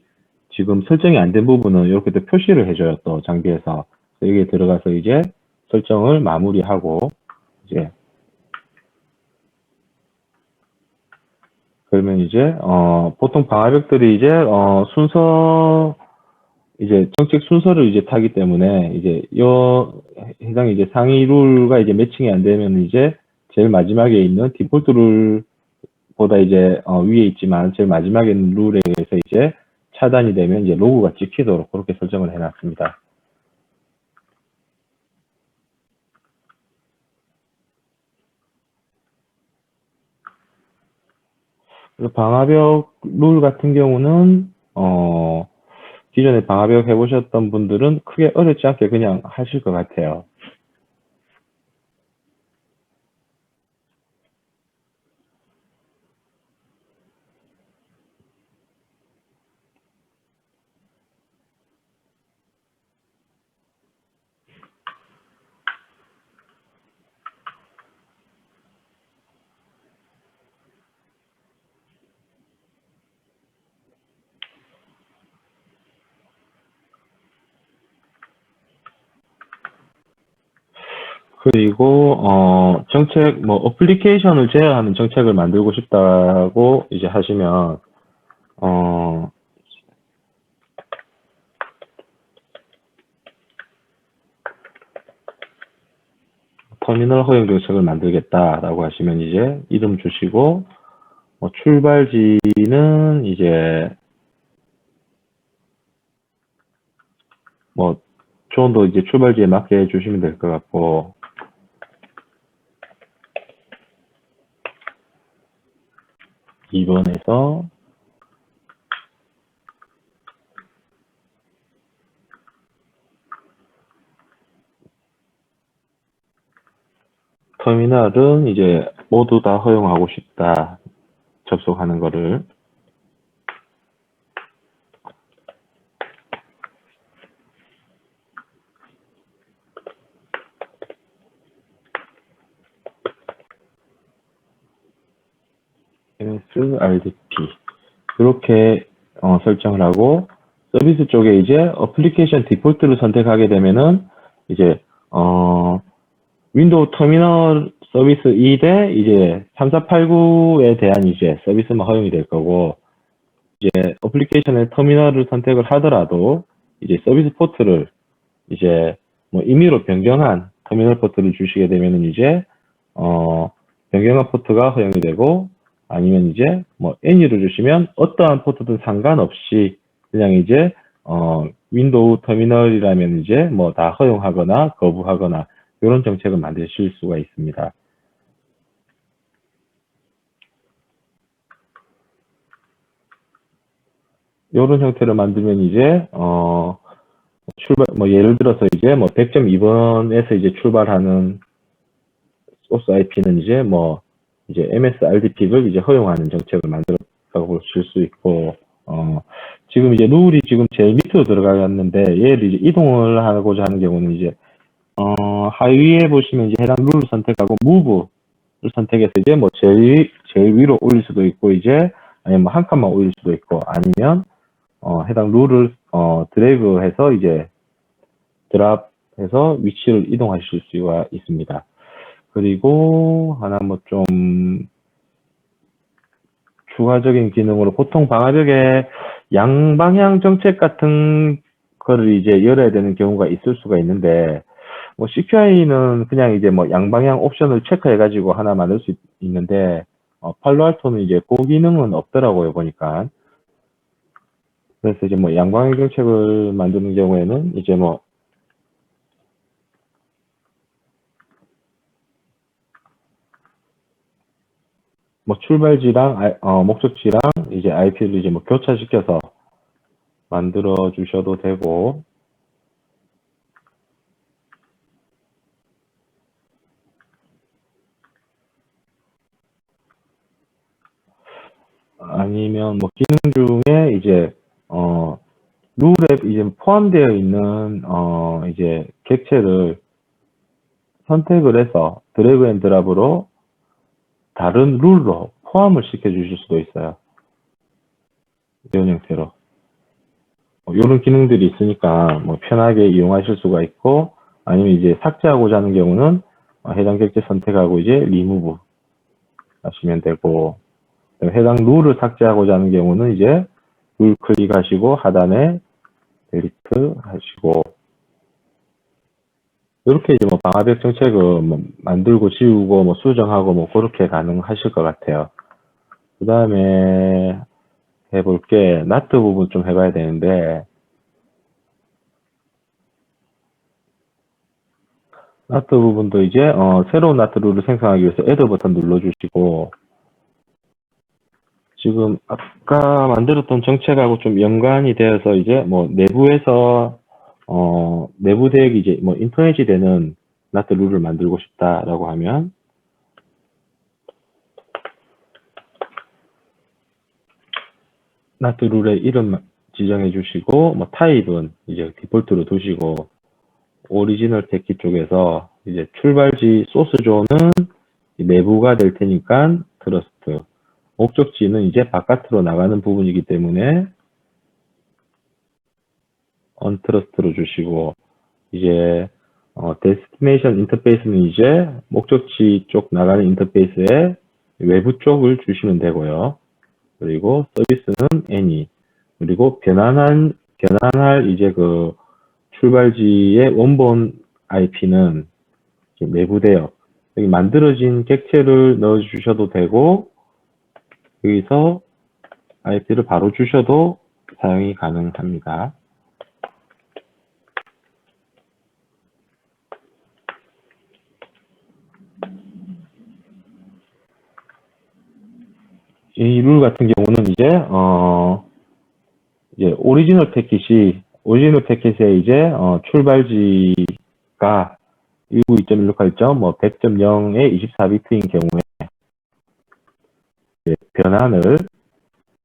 지금 설정이 안 된 부분은 이렇게 또 표시를 해줘요. 또 장비에서. 여기에 들어가서 이제 설정을 마무리하고, 이제, 그러면 이제, 보통 방화벽들이 이제, 이제 정책 순서를 이제 타기 때문에 이제 해당 이제 상위 룰과 이제 매칭이 안 되면 이제 제일 마지막에 있는 디폴트 룰보다 이제 위에 있지만 제일 마지막에 있는 룰에 의해서 이제 차단이 되면 이제 로그가 찍히도록 그렇게 설정을 해놨습니다. 그래서 방화벽 룰 같은 경우는 기존에 방화벽 해보셨던 분들은 크게 어렵지 않게 그냥 하실 것 같아요. 그리고 정책 뭐 어플리케이션을 제어하는 정책을 만들고 싶다고 이제 하시면 터미널 허용 정책을 만들겠다라고 하시면 이제 이름 주시고 출발지는 이제 존도 이제 출발지에 맞게 해주시면 될 것 같고 2번에서 터미널은 이제 모두 다 허용하고 싶다. 접속하는 거를. RDP 이렇게 설정을 하고 서비스 쪽에 이제 어플리케이션 디폴트를 선택하게 되면은 이제 윈도우 터미널 서비스 2대 이제 3489에 대한 이제 서비스만 허용이 될 거고 이제 어플리케이션의 터미널을 선택을 하더라도 이제 서비스 포트를 이제 뭐 임의로 변경한 터미널 포트를 주시게 되면은 이제 변경한 포트가 허용이 되고 아니면 이제 뭐 any를 주시면 어떠한 포트든 상관없이 그냥 이제 윈도우 터미널이라면 이제 뭐 다 허용하거나 거부하거나 이런 정책을 만드실 수가 있습니다. 이런 형태를 만들면 이제 예를 들어서 이제 100.2번에서 이제 출발하는 소스 IP는 이제 이제 MS-RDP를 이제 허용하는 정책을 만들었다고 보실 수 있고, 지금 이제 룰이 지금 제일 밑으로 들어가는데, 얘를 이제 이동을 하고자 하는 경우는 이제 하위에 보시면 이제 해당 룰을 선택하고 muve를 선택해서 이제 뭐 제일 위로 올릴 수도 있고 이제 아니면 뭐 한 칸만 올릴 수도 있고 아니면 해당 룰을 드래그해서 이제 드랍해서 위치를 이동하실 수가 있습니다. 그리고 하나 뭐 좀 추가적인 기능으로 보통 방화벽에 양방향 정책 같은 거를 이제 열어야 되는 경우가 있을 수가 있는데 뭐 CQI는 그냥 이제 뭐 양방향 옵션을 체크해가지고 하나 만들 수 있는데 팔로알토는 이제 그 기능은 없더라고요 보니까. 그래서 이제 뭐 양방향 정책을 만드는 경우에는 이제 뭐 출발지랑 목적지랑 이제 IP를 이제 뭐 교차시켜서 만들어 주셔도 되고 아니면 뭐 기능 중에 이제 룰에 이제 포함되어 있는 이제 객체를 선택을 해서 드래그 앤 드랍으로 다른 룰로 포함을 시켜 주실 수도 있어요. 이런 형태로. 이런 기능들이 있으니까 뭐 편하게 이용하실 수가 있고 아니면 이제 삭제하고자 하는 경우는 해당 객체 선택하고 이제 리무브 하시면 되고 해당 룰을 삭제하고자 하는 경우는 이제 룰 클릭하시고 하단에 델리트 하시고 이렇게 이제 뭐 방화벽 정책을 뭐 만들고 지우고 뭐 수정하고 뭐 그렇게 가능하실 것 같아요. 그 다음에 해볼 게 나트 부분 좀 해봐야 되는데 나트 부분도 이제 새로운 나트 룰을 생성하기 위해서 애드 버튼 눌러주시고 지금 아까 만들었던 정책하고 좀 연관이 되어서 이제 뭐 내부에서 내부 대역이 이제 뭐 인터넷이 되는 나트 룰을 만들고 싶다라고 하면 나트 룰의 이름 지정해 주시고 뭐 타입은 이제 디폴트로 두시고 오리지널 패키 쪽에서 이제 출발지 소스 존은 내부가 될 테니까 트러스트 목적지는 이제 바깥으로 나가는 부분이기 때문에 언트러스트로 주시고 이제 데스티네이션 인터페이스는 이제 목적지 쪽 나가는 인터페이스에 외부 쪽을 주시면 되고요. 그리고 서비스는 any 그리고 변환할 이제 그 출발지의 원본 IP는 내부 대역 여기 만들어진 객체를 넣어 주셔도 되고 여기서 IP를 바로 주셔도 사용이 가능합니다. 이 룰 같은 경우는 이제 오리지널 패킷에 이제 출발지가 192.168점 뭐 100.0의 24비트인 경우에 변환을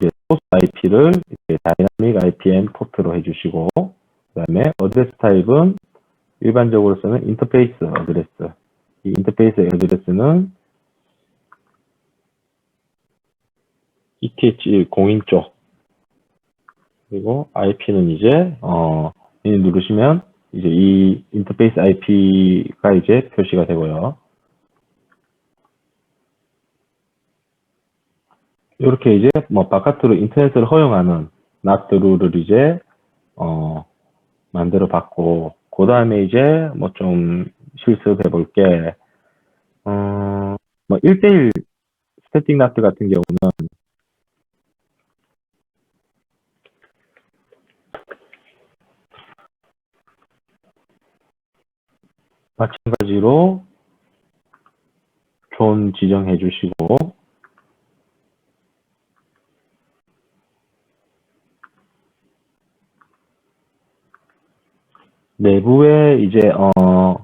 이제 소스 IP를 이제 다이나믹 IPM 포트로 해주시고 그다음에 어드레스 타입은 일반적으로 쓰는 인터페이스 어드레스 이 인터페이스 어드레스는 ETH 공인 쪽 그리고 IP는 이제 누르시면 이제 이 인터페이스 IP가 이제 표시가 되고요. 이렇게 이제 뭐 바깥으로 인터넷을 허용하는 NAT 룰을 이제 만들어 봤고 그 다음에 이제 뭐 좀 실습해 볼게 뭐 1대1 스태틱 NAT 같은 경우는 마찬가지로 존 지정해 주시고 내부에 이제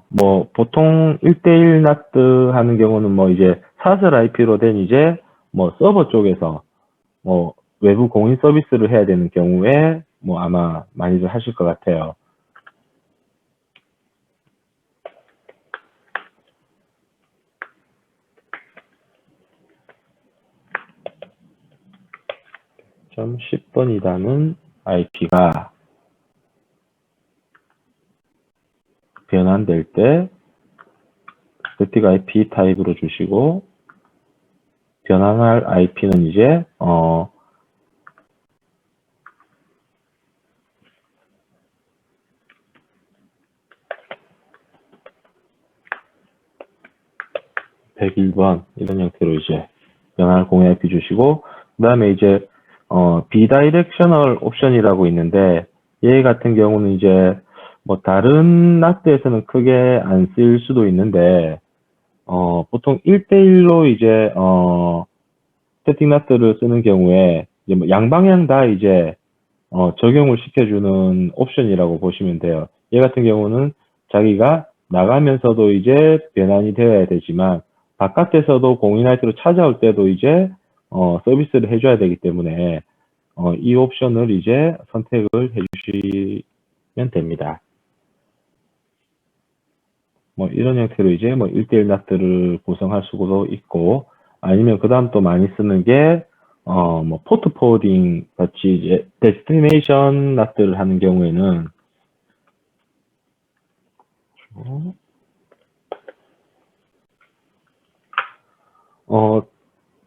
뭐 보통 1대1 NAT 하는 경우는 뭐 이제 사설 IP로 된 이제 뭐 서버 쪽에서 뭐 외부 공인 서비스를 해야 되는 경우에 뭐 아마 많이들 하실 것 같아요. 21.10번이라는 IP가 변환될 때 static IP 타입으로 주시고 변환할 IP는 이제 101번 이런 형태로 이제 변환할 공유 IP 주시고 그 다음에 이제 비다이렉셔널 옵션이라고 있는데 얘 같은 경우는 이제 뭐 다른 NAT에서는 크게 안 쓸 수도 있는데 보통 1대1로 이제 스태틱 NAT를 쓰는 경우에 이제 뭐 양방향 다 이제 적용을 시켜주는 옵션이라고 보시면 돼요. 얘 같은 경우는 자기가 나가면서도 이제 변환이 되어야 되지만 바깥에서도 공인하이트로 찾아올 때도 이제 서비스를 해줘야 되기 때문에 이 옵션을 이제 선택을 해주시면 됩니다. 뭐 이런 형태로 이제 뭐 1대1 NAT를 구성할 수도 있고 아니면 그 다음 또 많이 쓰는 게 뭐 포트 포워딩 같이 이제 데스티네이션 NAT를 하는 경우에는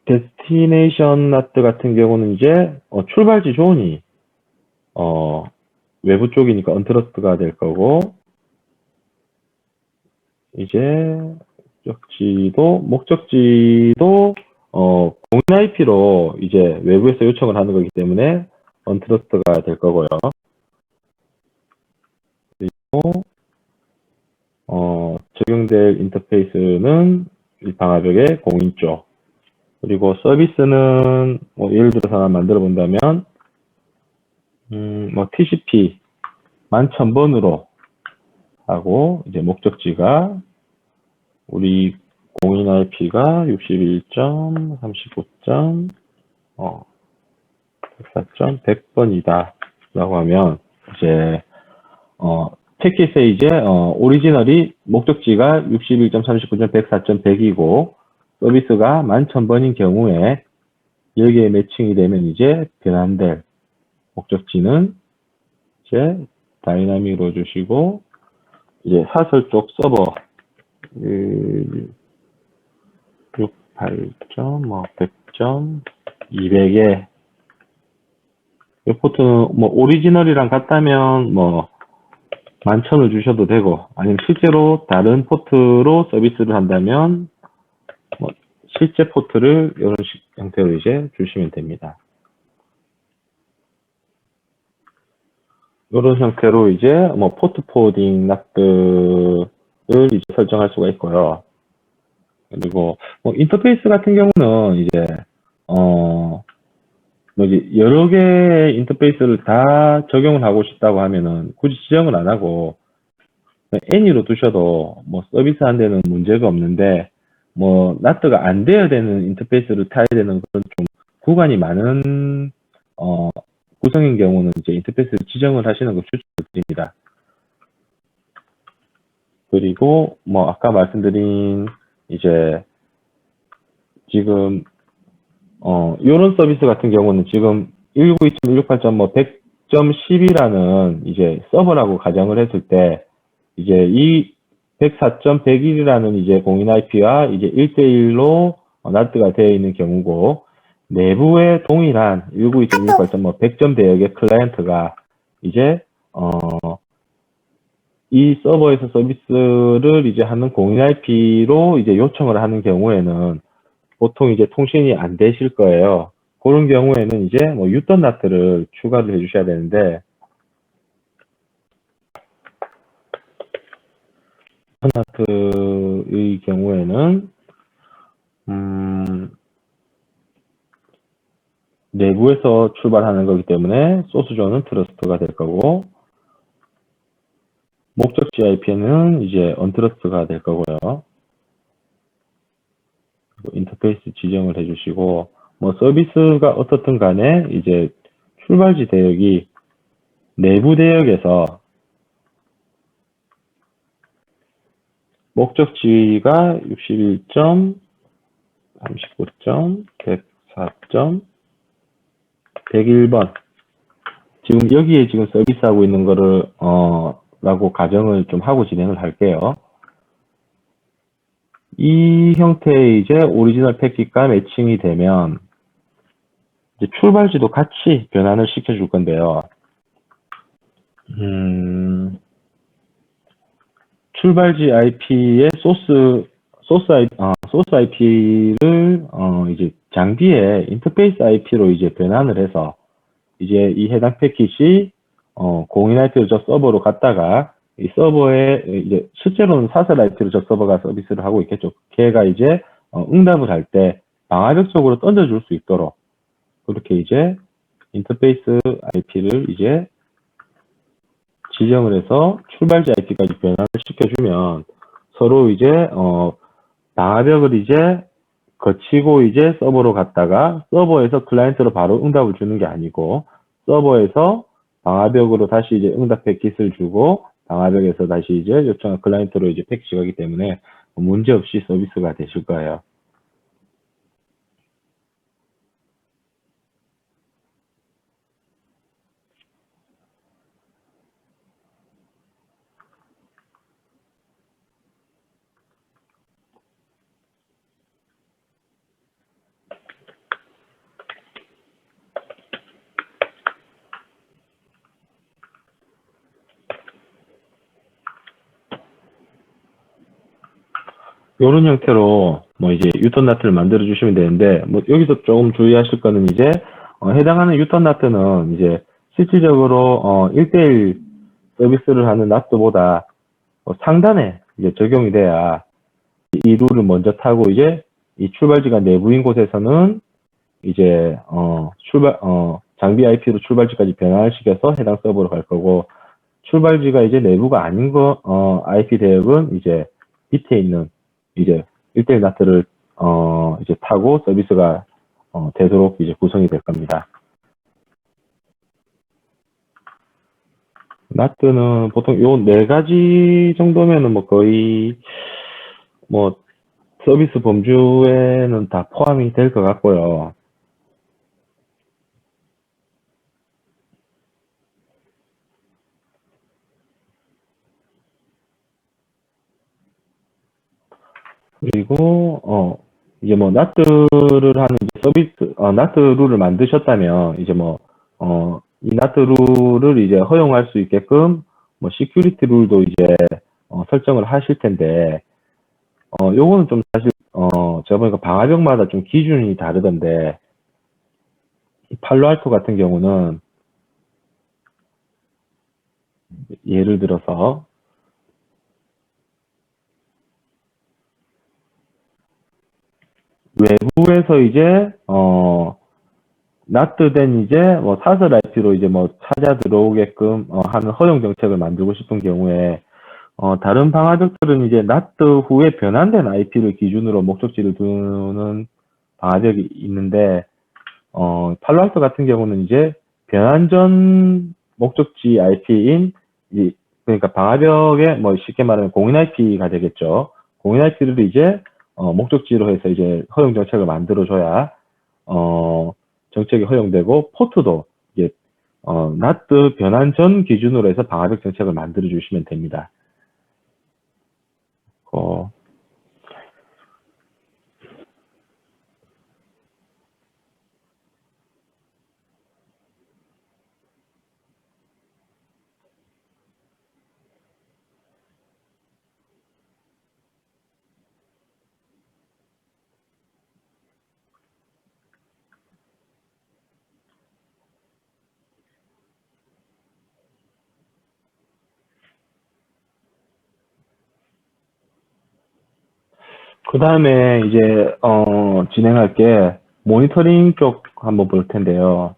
데스티네이션 NAT 같은 경우는 이제 출발지 존이 외부 쪽이니까 언트러스트가 될 거고 이제 목적지도 공인 IP로 이제 외부에서 요청을 하는 거기 때문에 언트러스트가 될 거고요. 그리고 적용될 인터페이스는 방화벽의 공인 쪽. 그리고 서비스는 뭐 예를 들어서 하나 만들어 본다면 뭐 TCP 11,000번으로 하고 이제 목적지가 우리 공인 IP가 61.39.104.100번이다 라고 하면 이제 패킷에 이제 오리지널이 목적지가 61.39.104.100이고 서비스가 11,000번인 경우에 여기에 매칭이 되면 이제 변환될 목적지는 이제 다이나믹으로 주시고 이제 사설 쪽 서버 68점, 뭐 100점, 200에 이 포트는 뭐 오리지널이랑 같다면 뭐 11,000을 주셔도 되고 아니면 실제로 다른 포트로 서비스를 한다면 뭐 실제 포트를 이런 형태로 이제 주시면 됩니다. 이런 형태로 이제 뭐 포트 포워딩 NAT를 이제 설정할 수가 있고요. 그리고 뭐 인터페이스 같은 경우는 이제 뭐지 여러 개의 인터페이스를 다 적용을 하고 싶다고 하면은 굳이 지정을 안 하고 N으로 두셔도 뭐 서비스 한 데는 문제가 없는데 뭐 NAT가 안 돼야 되는 인터페이스를 타야 되는 그런 좀 구간이 많은 구성인 경우는 이제 인터페이스를 지정을 하시는 걸 추천드립니다. 그리고 뭐 아까 말씀드린 이제 지금 이런 서비스 같은 경우는 지금 192.168.100.10이라는 이제 서버라고 가정을 했을 때 이제 이 104.101이라는 이제 공인 IP와 이제 1대1로 NAT가 되어 있는 경우고 내부에 동일한 192.168.100점 대역의 클라이언트가 이제 이 서버에서 서비스를 이제 하는 공인 IP로 이제 요청을 하는 경우에는 보통 이제 통신이 안 되실 거예요. 그런 경우에는 이제 뭐 유턴 NAT를 추가를 해주셔야 되는데 NAT의 경우에는 내부에서 출발하는 거기 때문에 소스존은 트러스트가 될 거고 목적지 IP는 이제 언트러스트가 될 거고요. 인터페이스 지정을 해주시고 뭐 서비스가 어떻든 간에 이제 출발지 대역이 내부 대역에서 목적지가 61점, 39점, 104점, 101번. 지금 여기에 지금 서비스하고 있는 거를, 라고 가정을 좀 하고 진행을 할게요. 이 형태의 이제 오리지널 패킷과 매칭이 되면, 이제 출발지도 같이 변환을 시켜줄 건데요. 출발지 IP의 소스 IP를, 이제 장비의 인터페이스 IP로 이제 변환을 해서, 이제 이 해당 패킷이, 공인 IP로 저 서버로 갔다가, 이 서버에, 이제, 실제로는 사설 IP로 저 서버가 서비스를 하고 있겠죠. 걔가 이제, 응답을 할 때, 방화벽 쪽으로 던져줄 수 있도록, 그렇게 이제, 인터페이스 IP를 이제, 지정을 해서 출발지 IP까지 변환을 시켜주면, 서로 이제, 방화벽을 이제, 거치고 이제 서버로 갔다가 서버에서 클라이언트로 바로 응답을 주는 게 아니고 서버에서 방화벽으로 다시 이제 응답 패킷을 주고 방화벽에서 다시 이제 요청한 클라이언트로 이제 패킷이 가기 때문에 문제 없이 서비스가 되실 거예요. 이런 형태로 뭐 이제 유턴 나트를 만들어 주시면 되는데 뭐 여기서 조금 주의하실 거는 이제 해당하는 유턴 나트는 이제 실질적으로 1대1 서비스를 하는 나트보다 상단에 이제 적용이 돼야 이 룰을 먼저 타고 이제 이 출발지가 내부인 곳에서는 이제 장비 IP로 출발지까지 변환을 시켜서 해당 서버로 갈 거고 출발지가 이제 내부가 아닌 거 IP 대역은 이제 밑에 있는 이제 1대1 나트를 이제 타고 서비스가 되도록 이제 구성이 될 겁니다. 나트는 보통 요 4가지 정도면은 뭐 거의 뭐 서비스 범주에는 다 포함이 될 것 같고요. 그리고 이제 뭐 나트를 하는 이제 서비스 나트 룰을 만드셨다면 이제 이 나트 룰을 이제 허용할 수 있게끔 뭐 시큐리티 룰도 이제 설정을 하실 텐데 요거는 좀 사실 제가 보니까 방화벽마다 좀 기준이 다르던데 이 팔로알토 같은 경우는 예를 들어서 외부에서 이제 나트된 이제 뭐 사설 IP로 이제 뭐 찾아 들어오게끔 하는 허용 정책을 만들고 싶은 경우에 다른 방화벽들은 이제 나트 후에 변환된 IP를 기준으로 목적지를 두는 방화벽이 있는데 팔로알토 같은 경우는 이제 변환 전 목적지 IP인 그러니까 방화벽에 뭐 쉽게 말하면 공인 IP가 되겠죠. 공인 IP를 이제 목적지로 해서 이제 허용 정책을 만들어줘야 정책이 허용되고 포트도 이제 나트 변환 전 기준으로 해서 방화벽 정책을 만들어 주시면 됩니다. 그 다음에 이제 진행할 게 모니터링 쪽 한번 볼 텐데요.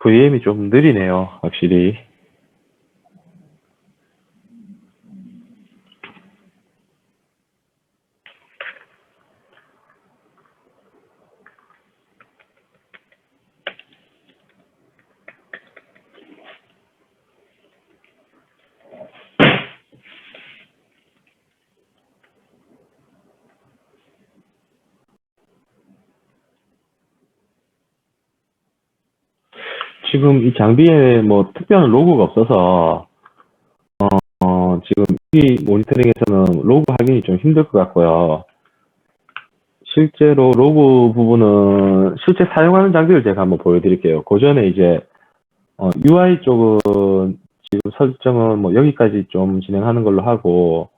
VM이 좀 느리네요, 확실히. 지금 이 장비에 뭐 특별한 로고가 없어서 지금 이 모니터링에서는 로고 확인이 좀 힘들 것 같고요. 실제로 로고 부분은 실제 사용하는 장비를 제가 한번 보여드릴게요. 그 전에 이제 UI 쪽은 지금 설정은 뭐 여기까지 좀 진행하는 걸로 하고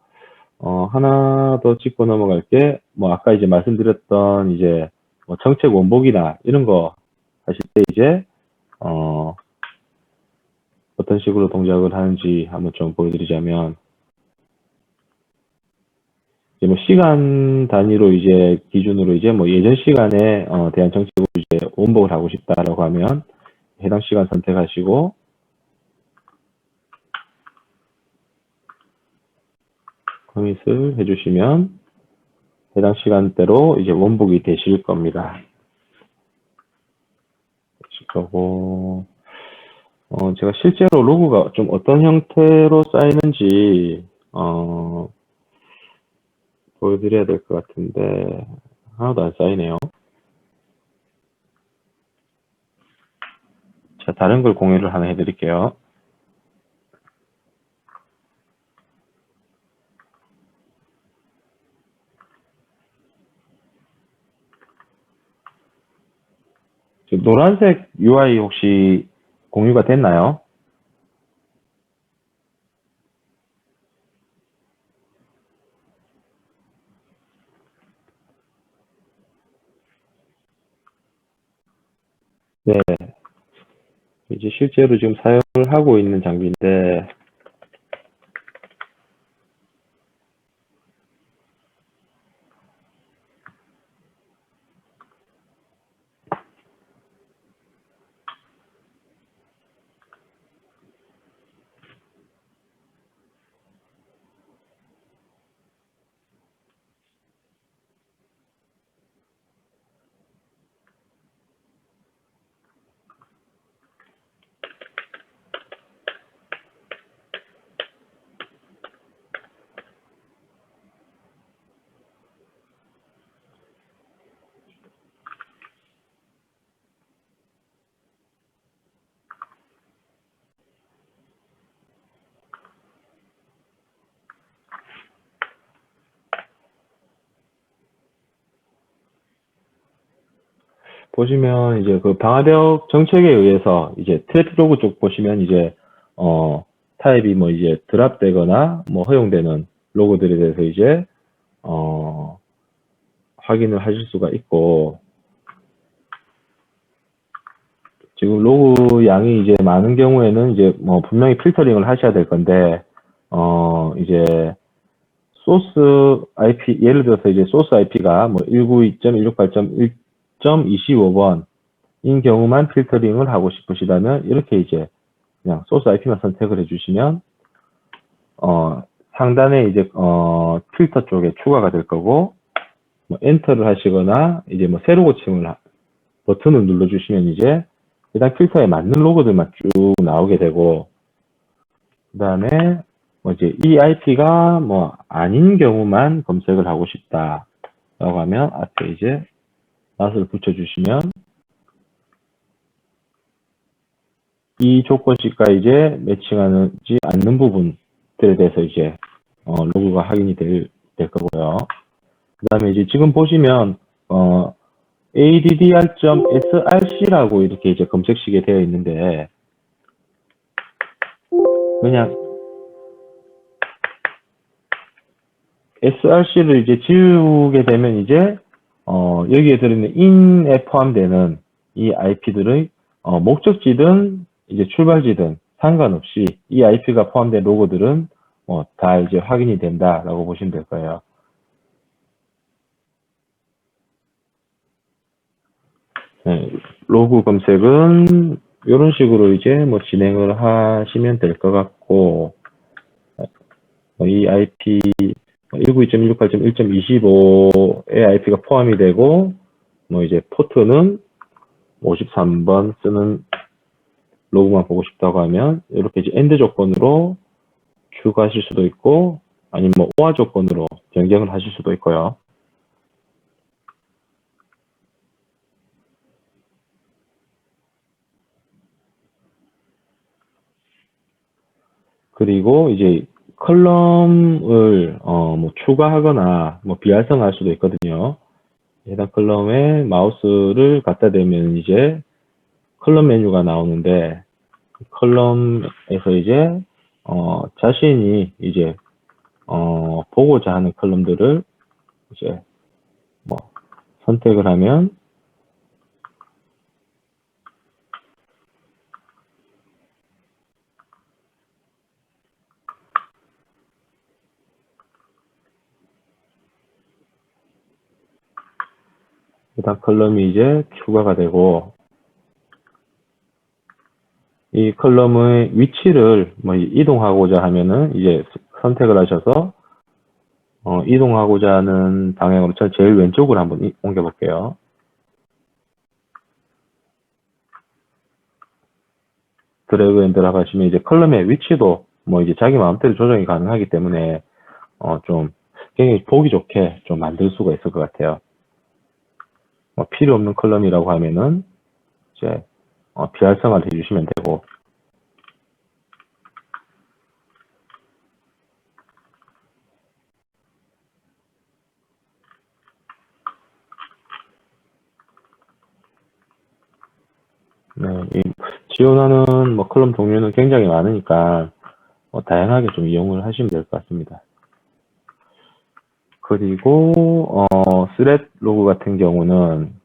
하나 더 짚고 넘어갈 게 뭐 아까 이제 말씀드렸던 이제 뭐 정책 원복이나 이런 거 하실 때 이제 어떤 식으로 동작을 하는지 한번 좀 보여드리자면, 이제 뭐 시간 단위로 이제 기준으로 이제 뭐 예전 시간에 대한 정책으로 이제 원복을 하고 싶다라고 하면 해당 시간 선택하시고, 커밋을 해주시면 해당 시간대로 이제 원복이 되실 겁니다. 되실 거고, 제가 실제로 로고가 좀 어떤 형태로 쌓이는지 보여드려야 될 것 같은데 하나도 안 쌓이네요. 자, 다른 걸 공유를 하나 해드릴게요. 노란색 UI 혹시 공유가 됐나요? 네. 이제 실제로 지금 사용을 하고 있는 장비인데, 보시면 이제 그 방화벽 정책에 의해서 이제 트래픽 로그 쪽 보시면 이제 타입이 뭐 이제 드랍되거나 뭐 허용되는 로고들에 대해서 이제 확인을 하실 수가 있고, 지금 로고 양이 이제 많은 경우에는 이제 뭐 분명히 필터링을 하셔야 될 건데, 이제 소스 IP, 예를 들어서 이제 소스 IP가 뭐 192.168.1.25번인 경우만 필터링을 하고 싶으시다면 이렇게 이제 그냥 소스 IP만 선택을 해주시면 상단에 이제 필터 쪽에 추가가 될 거고, 뭐 엔터를 하시거나 이제 뭐 새로 고침을 버튼을 눌러주시면 이제 해당 필터에 맞는 로고들만 쭉 나오게 되고, 그 다음에 뭐 이제 이 IP가 뭐 아닌 경우만 검색을 하고 싶다라고 하면 앞에 이제 낫을 붙여주시면 이 조건식과 이제 매칭하지 않는 부분들에 대해서 이제 로고가 확인이 될 거고요. 그 다음에 이제 지금 보시면 addr.src라고 이렇게 이제 검색식에 되어 있는데, 그냥 src를 이제 지우게 되면 이제 여기에 들어있는 in에 포함되는 이 IP들의 목적지든 이제 출발지든 상관없이 이 IP가 포함된 로고들은 다 이제 확인이 된다라고 보시면 될 거예요. 네, 로고 검색은 이런 식으로 이제 뭐 진행을 하시면 될 것 같고, 이 IP 192.168.1.25의 IP가 포함이 되고, 뭐 이제 포트는 53번 쓰는 로그만 보고 싶다고 하면 이렇게 이제 AND 조건으로 추가하실 수도 있고, 아니면 뭐 OR 조건으로 변경을 하실 수도 있고요. 그리고 이제 컬럼을 뭐 추가하거나 뭐 비활성화할 수도 있거든요. 해당 컬럼에 마우스를 갖다 대면 이제 컬럼 메뉴가 나오는데, 컬럼에서 이제 자신이 이제 보고자 하는 컬럼들을 이제 뭐 선택을 하면 해당 컬럼이 이제 추가가 되고, 이 컬럼의 위치를 뭐 이동하고자 하면은 이제 선택을 하셔서 이동하고자 하는 방향으로 저 제일 왼쪽으로 한번 옮겨 볼게요. 드래그 앤 드랍 하시면 이제 컬럼의 위치도 뭐 이제 자기 마음대로 조정이 가능하기 때문에 좀 굉장히 보기 좋게 좀 만들 수가 있을 것 같아요. 뭐 필요 없는 컬럼이라고 하면은 이제 비활성화를 해주시면 되고, 네, 지원하는 뭐 컬럼 종류는 굉장히 많으니까 다양하게 좀 이용을 하시면 될 것 같습니다. 그리고 스렛 로그 같은 경우는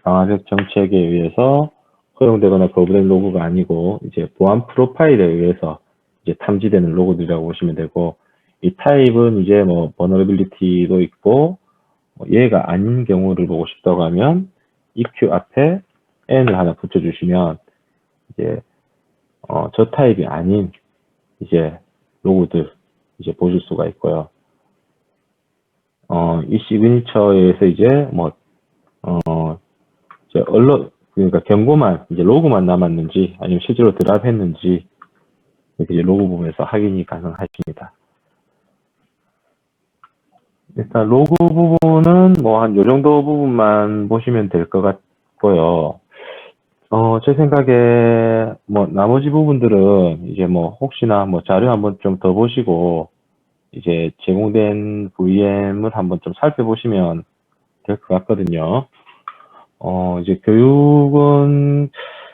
방화벽 정책에 의해서 허용되거나 거부된 로그가 아니고 이제 보안 프로파일에 의해서 이제 탐지되는 로그들이라고 보시면 되고, 이 타입은 이제 뭐 vulnerability도 있고, 얘가 아닌 경우를 보고 싶다고 하면 EQ 앞에 n을 하나 붙여주시면 이제 저 타입이 아닌 이제 로그들 이제 보실 수가 있고요. 이 시그니처에 의해서 이제 뭐 이제 그러니까 경고만 이제 로그만 남았는지 아니면 실제로 드랍했는지 이렇게 이제 로그 부분에서 확인이 가능하십니다. 일단 로그 부분은 뭐 한 요 정도 부분만 보시면 될 것 같고요. 제 생각에 뭐 나머지 부분들은 이제 뭐 혹시나 뭐 자료 한번 좀 더 보시고 이제 제공된 VM을 한번 좀 살펴보시면 될 것 같거든요. 이제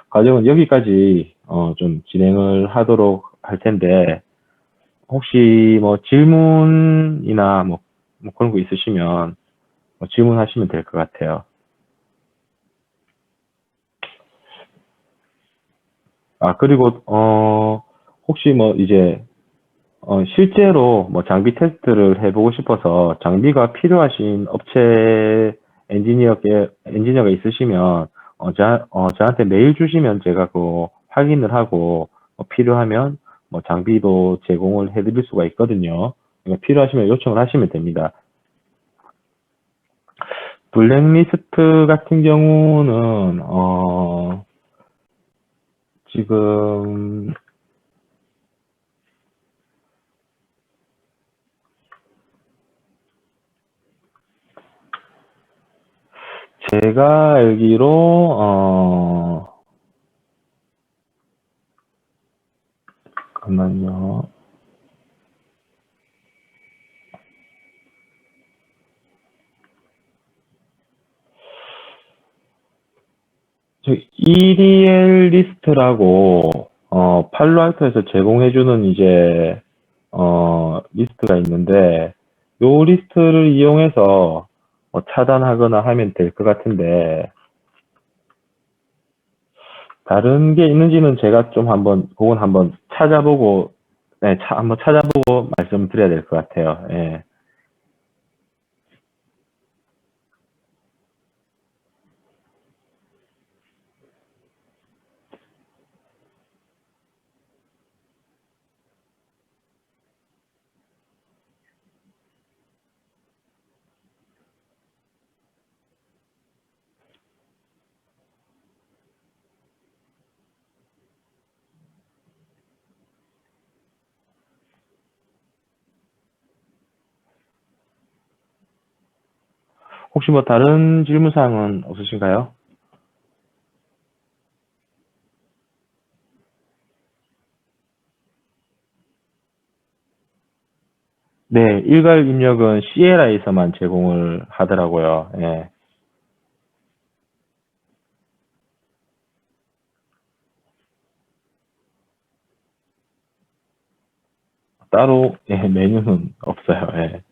과정은 여기까지 좀 진행을 하도록 할 텐데, 혹시 뭐 질문이나 뭐 그런 거 있으시면 질문하시면 될 것 같아요. 그리고 혹시 뭐 이제 실제로 뭐 장비 테스트를 해보고 싶어서 장비가 필요하신 업체 엔지니어가 있으시면 저한테 메일 주시면 제가 그 확인을 하고 필요하면 뭐 장비도 제공을 해드릴 수가 있거든요. 그러니까 필요하시면 요청을 하시면 됩니다. 블랙리스트 같은 경우는 지금 제가 알기로 잠깐만요. 저 EDL 리스트라고 팔로알토에서 제공해주는 이제 리스트가 있는데, 요 리스트를 이용해서 차단하거나 하면 될 것 같은데, 다른 게 있는지는 제가 좀 그건 한번 찾아보고, 네, 한번 찾아보고 말씀드려야 될 것 같아요. 예. 혹시 뭐 다른 질문사항은 없으신가요? 네, 일괄 입력은 CLI에서만 제공을 하더라고요. 예. 따로 예, 메뉴는 없어요. 예.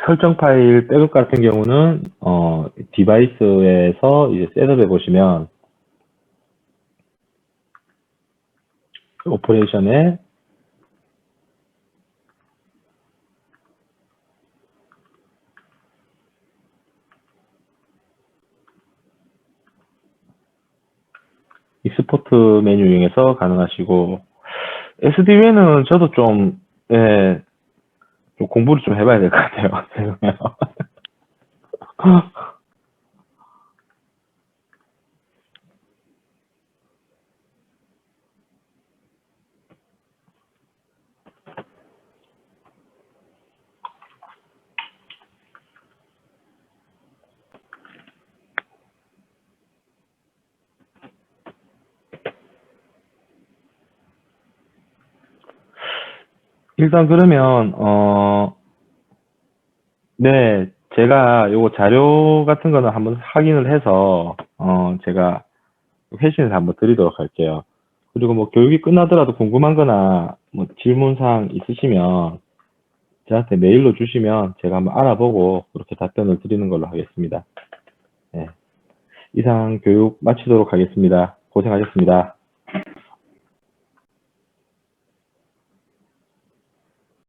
설정 파일 백업 같은 경우는 디바이스에서 이제 셋업해 보시면 오퍼레이션에 익스포트 메뉴 이용해서 가능하시고 SDV는 저도 좀, 예, 좀 공부를 좀 해봐야 될 것 같아요. 죄송해요. 일단 그러면 네, 제가 요거 자료 같은 거는 한번 확인을 해서 제가 회신해서 한번 드리도록 할게요. 그리고 뭐 교육이 끝나더라도 궁금한 거나 뭐 질문 사항 있으시면 저한테 메일로 주시면 제가 한번 알아보고 그렇게 답변을 드리는 걸로 하겠습니다. 네, 이상 교육 마치도록 하겠습니다. 고생하셨습니다.